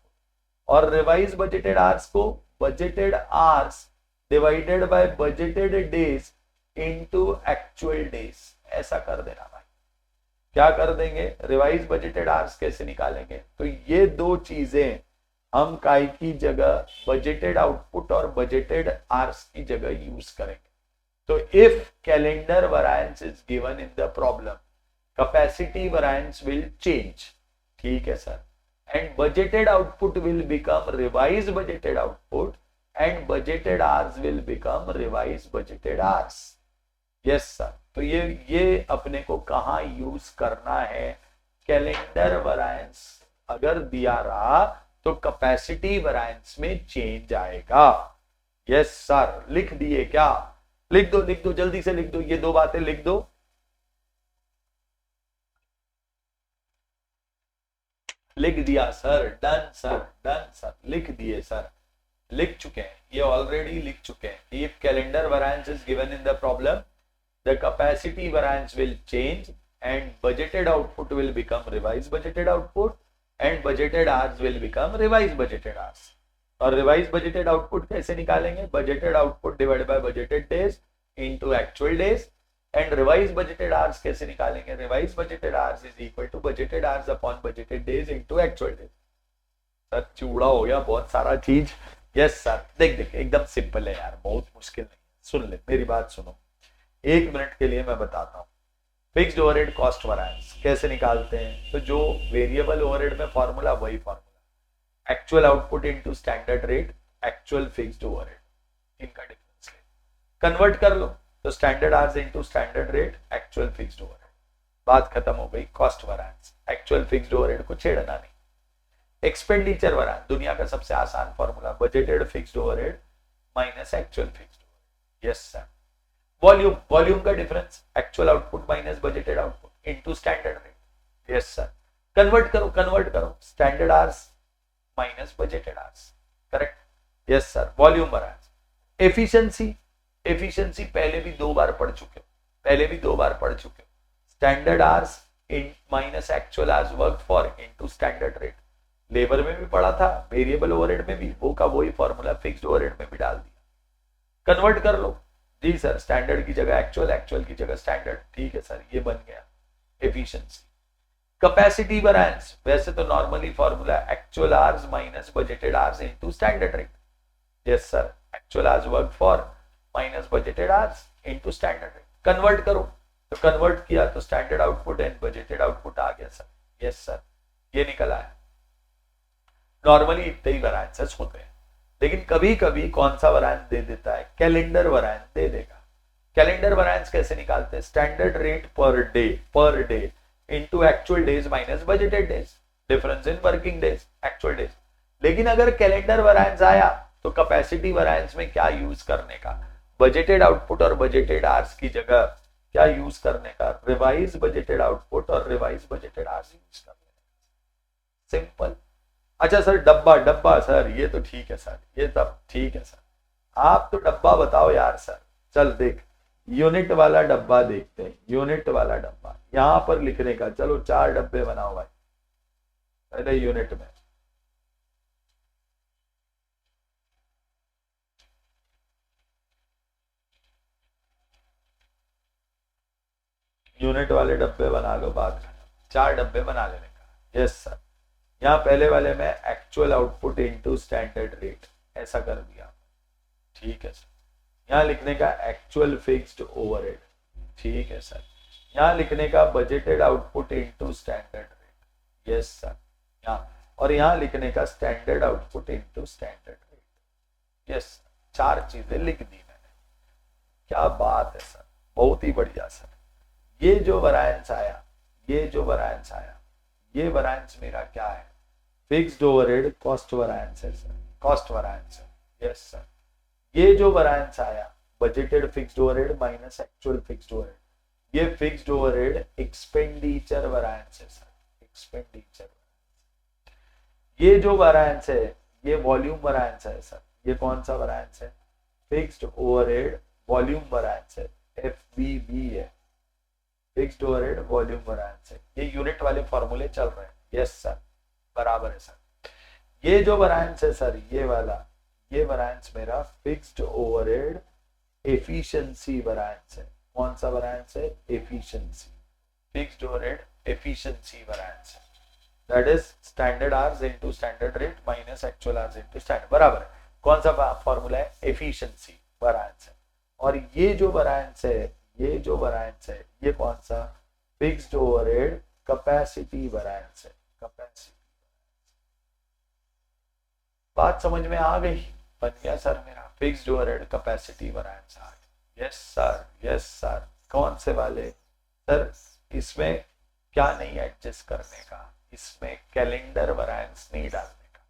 और रिवाइज बजटेड आवर्स को budgeted hours divided by budgeted days into actual days, ऐसा कर देना भाई। क्या कर देंगे? रिवाइज बजटेड आवर्स कैसे निकालेंगे? तो ये दो चीजें हम काय की जगह बजटेड आउटपुट और बजटेड आवर्स की जगह यूज करेंगे। तो if calendar variance is given in the problem, capacity variance will change. ठीक है sir. And budgeted output will become revised budgeted output and budgeted hours will become revised budgeted hours. Yes sir. तो ये अपने को कहाँ use करना है? Calendar variance अगर दिया रहा तो कैपेसिटी वैरिएंस में चेंज आएगा। यस सर, लिख दिए क्या? लिख दो जल्दी से लिख दो, ये दो बातें लिख दो। लिख दिया सर, डन सर, लिख दिए सर, लिख चुके हैं, ये ऑलरेडी लिख चुके हैं। If calendar variance is given in the problem, the capacity variance will change and budgeted output will become revise budgeted output and budgeted hours will become revise budgeted hours. और revise budgeted output कैसे निकालेंगे? Budgeted output divided by budgeted days into actual days. And revise budgeted hours कैसे निकालेंगे? Revise budgeted hours is equal to budgeted hours upon budgeted days into actual days. Sir चूड़ा हो गया बहुत सारा चीज। यस सर, देख एकदम सिंपल है यार, बहुत मुश्किल नहीं। सुन ले मेरी बात, सुनो 1 मिनट के लिए मैं बताता हूँ। फिक्स्ड ओवरहेड कॉस्ट वैरिएंस कैसे निकालते हैं? तो जो वेरिएबल ओवरहेड में फॉर्मूला वही formula, actual output into standard rate, actual fixed overhead, इनका डिफरेंस ले कन्वर्ट कर लो। तो standard hours into standard rate, actual fixed overhead, बात खत्म हो गई। Cost variance, actual fixed overhead को छेड़ना नहीं। एक्सपेंडिचर वैरिएंस, दुनिया का सबसे आसान formula, budgeted fixed overhead minus actual fixed overhead. Yes sir. Volume का difference, actual output minus budgeted output into standard rate. Yes sir. Convert करो, standard hours minus budgeted hours, correct, yes sir. Volume variance, efficiency, efficiency पहले भी 2 बार पढ़ चुके हो, standard hours in minus actual hours work for into standard rate, labour में भी पढ़ा था, वेरिएबल ओवरहेड में भी, वो का वही फॉर्मूला फिक्स्ड ओवरहेड में भी डाल दिया, कन्वर्ट कर लो। जी सर, स्टैंडर्ड की जगह एक्चुअल, एक्चुअल की जगह स्टैंडर्ड, ठीक है सर, ये बन गया एफिशिएंसी। कैपेसिटी वैरिएंस, वैसे तो normally formula actual hours minus budgeted hours into standard rate, yes sir, actual hours work for minus budgeted hours into standard rate, convert करो, तो कन्वर्ट किया तो standard output and budgeted output आ गया sir, yes sir, ये निकला है। Normally इतने ही variances होते हैं, लेकिन कभी कभी कौन सा वैरिएंस दे देता है, कैलेंडर वैरिएंस दे देगा। कैलेंडर वैरिएंस कैसे निकालते हैं, standard rate per day into actual days minus budgeted days, difference in working days, actual days. लेकिन अगर कैलेंडर वैरिएंस आया तो कैपेसिटी वैरिएंस में क्या यूज करने का, बजटेड आउटपुट और बजटेड आवर्स की जगह क्या यूज करने का, रिवाइज बजटेड आउटपुट और रिवाइज बजटेड आवर्स यूज करने का, सिंपल। अच्छा सर, डब्बा सर, ये तो ठीक है सर, ये सब ठीक है सर, आप तो डब्बा बताओ यार सर। चल देख, यूनिट वाला डब्बा देखते हैं, यूनिट वाला डब्बा यहां पर लिखने का, चलो 4 डब्बे बनाओ भाई पहले यूनिट में। यूनिट वाले डब्बे बना लो, बात 4 डब्बे बना लेने का, यस सर। यहाँ पहले वाले में actual output into standard rate ऐसा कर दिया, ठीक है सर। यहाँ लिखने का एक्चुअल फिक्स्ड ओवरहेड, ठीक है सर। यहाँ लिखने का budgeted output into standard rate, yes sir. यहाँ और यहाँ लिखने का standard output into standard rate, yes. 4 चीजें लिख दी मैंने, क्या बात है सर, बहुत ही बढ़िया सर। ये जो वैरिएंस आया, ये वैरिएंस मेरा क्या है, फिक्स्ड ओवरहेड कॉस्ट वैरिएंस है सर, कॉस्ट वैरिएंस है, यस सर। ये जो वैरिएंस आया budgeted fixed overhead minus actual fixed overhead, ये फिक्स्ड ओवरहेड एक्सपेंडिचर वैरिएंस है सर, एक्सपेंडिचर। ये जो वैरिएंस है ये वॉल्यूम वैरिएंस है सर, ये कौन सा वैरिएंस है, फिक्स्ड ओवरहेड वॉल्यूम वैरिएंस है, FVV है, फिक्स्ड ओवरहेड वॉल्यूम वैरिएंस है। ये यूनिट वाले फॉर्मूले चल रहे हैं, यस सर, बराबर है सर। ये जो वैरिएंस है सर, ये वाला, ये वैरिएंस मेरा फिक्स्ड ओवरहेड एफिशिएंसी वैरिएंस है। कौन सा वैरिएंस है, efficiency, fixed overhead efficiency variance है, that is standard hours into standard rate minus actual hours into standard, बराबर है। कौन सा फॉर्मूला है, एफिशिएंसी वैरिएंस है। और ये जो वैरिएंस है, ये कौन सा, फिक्स्ड ओवरहेड कैपेसिटी वैरिएंस है, कैपेसिटी। बात समझ में आ गई, बन गया सर मेरा फिक्स्ड ओवरहेड कैपेसिटी वैरिएंस आ गया, यस सर, यस सर। कौन से वाले सर, इसमें क्या नहीं एडजस्ट करने का, इसमें कैलेंडर वैरिएंस नहीं डालने का,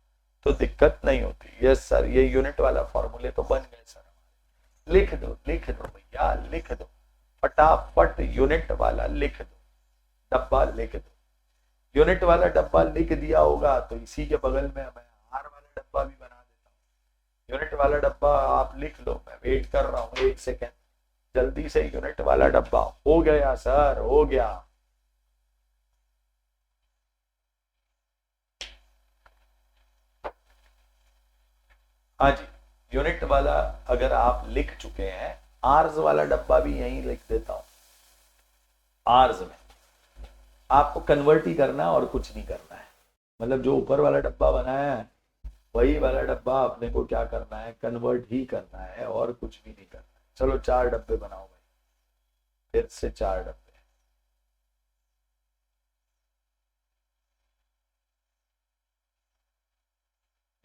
तो दिक्कत नहीं होती, यस सर। ये यूनिट वाला फॉर्मूले तो बन गए सर, लिख दो भैया, लिख दो फटाफट, यूनिट वाला लिख दो, डब्बा लिख दो। यूनिट वाला डब्बा लिख दिया होगा तो इसी के बगल में मैं आर वाला डब्बा भी बना देता हूँ। यूनिट वाला डब्बा आप लिख लो, मैं वेट कर रहा हूँ 1 सेकेंड, जल्दी से यूनिट वाला डब्बा। हो गया सर, हो गया। हाँ जी, यूनिट वाला अगर आप लिख चुके हैं, आर्स वाला डब्बा भी यहीं लिख देता हूं। आर्स में आपको कन्वर्ट ही करना है और कुछ नहीं करना है, मतलब जो ऊपर वाला डब्बा बनाया है वही वाला डब्बा अपने को क्या करना है, कन्वर्ट ही करना है और कुछ भी नहीं करना है। चलो 4 डब्बे बनाओ भाई, फिर से 4 डब्बे।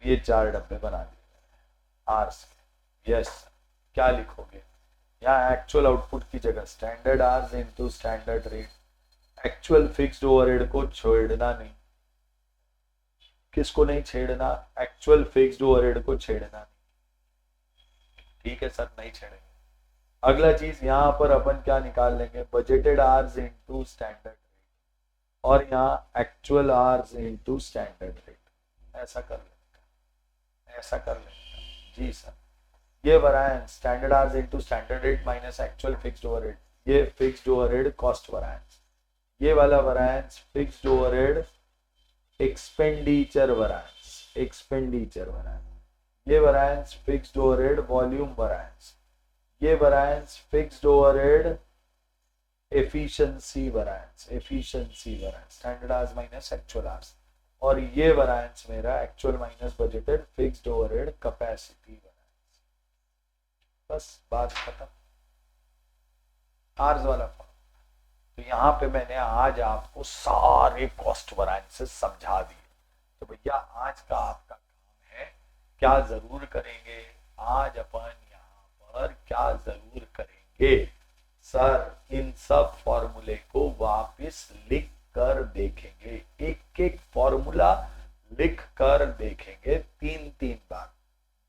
ये 4 डब्बे बना दिए आर्स के, यस। क्या लिखोगे, यहाँ एक्चुअल आउटपुट की जगह standard hours into standard rate. Actual fixed overhead को छेड़ना नहीं, किसको नहीं छेड़ना, एक्चुअल फिक्स्ड ओवरहेड को छेड़ना नहीं, ठीक है सर, नहीं छेड़ेंगे। अगला चीज यहाँ पर अपन क्या निकाल लेंगे, budgeted hours into standard rate, और यहाँ actual hours into standard rate, ऐसा कर लेंगे। ऐसा कर लेंगे जी सर। ये variance standard hours into standard rate minus actual fixed overhead, ये फिक्स्ड ओवरहेड कॉस्ट वरायंस, ये वाला variance fixed overhead expenditure variance, expenditure variance, ये variance fixed overhead volume variance, ये variance fixed overhead efficiency variance, efficiency variance standard hours minus actual hours, और ये variance मेरा actual minus budgeted fixed overhead capacity variance. बस बात खत्म, hours वाला form. तो यहाँ पे मैंने आज आपको सारे कॉस्ट वरायंसेस समझा दिए। तो भैया आज का आपका काम है, क्या जरूर करेंगे आज अपन यहाँ पर, क्या जरूर करेंगे सर, इन सब फॉर्मूले को वापस लिख कर देखेंगे, एक एक फॉर्मूला लिख कर देखेंगे 3-3 बार,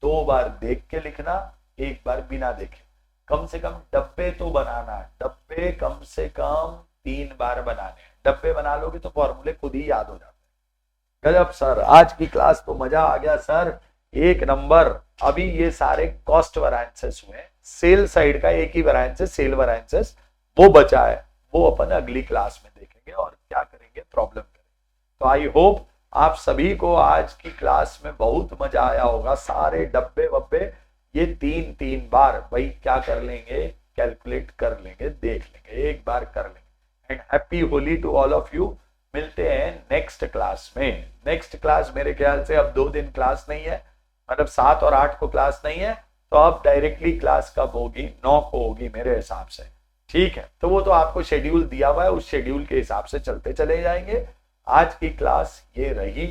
2 बार देख के लिखना, 1 बार बिना देखे। कम से कम डब्बे तो बनाना, डब्बे कम से कम 3 बार बनाने, डब्बे बना लोगे तो फॉर्मूले खुद ही याद हो जाते हैं। गजब सर, आज की क्लास तो मजा आ गया सर, 1 नंबर। अभी ये सारे कॉस्ट वरायंसेस हुए, सेल साइड का एक ही वरायंसेस, सेल वरायंसेस वो बचा है, वो अपन अगली क्लास में देखेंगे और क्या करेंगे, प्रॉब्लम करेंगे। तो आई होप आप सभी को आज की क्लास में बहुत मजा आया होगा। सारे डब्बे वब्बे ये 3-3 बार भाई क्या कर लेंगे, कैलकुलेट कर लेंगे, देख लेंगे, 1 बार कर लेंगे। And happy Holi to all of you. मिलते हैं नेक्स्ट क्लास में। नेक्स्ट क्लास मेरे ख्याल से अब 2 दिन क्लास नहीं है, मतलब 7 और 8 को क्लास नहीं है, तो अब डायरेक्टली क्लास कब होगी, 9 को होगी मेरे हिसाब से, ठीक है। तो वो तो आपको शेड्यूल दिया हुआ है, उस शेड्यूल के हिसाब से चलते चले जाएंगे। आज की क्लास ये रही,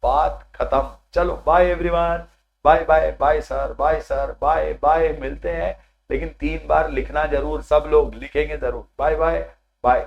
बात खत्म। चलो bye everyone, bye bye bye sir, bye sir, bye bye, मिलते हैं। लेकिन 3 बार लिखना जरूर, सब लोग लिखेंगे जरूर। Bye bye bye.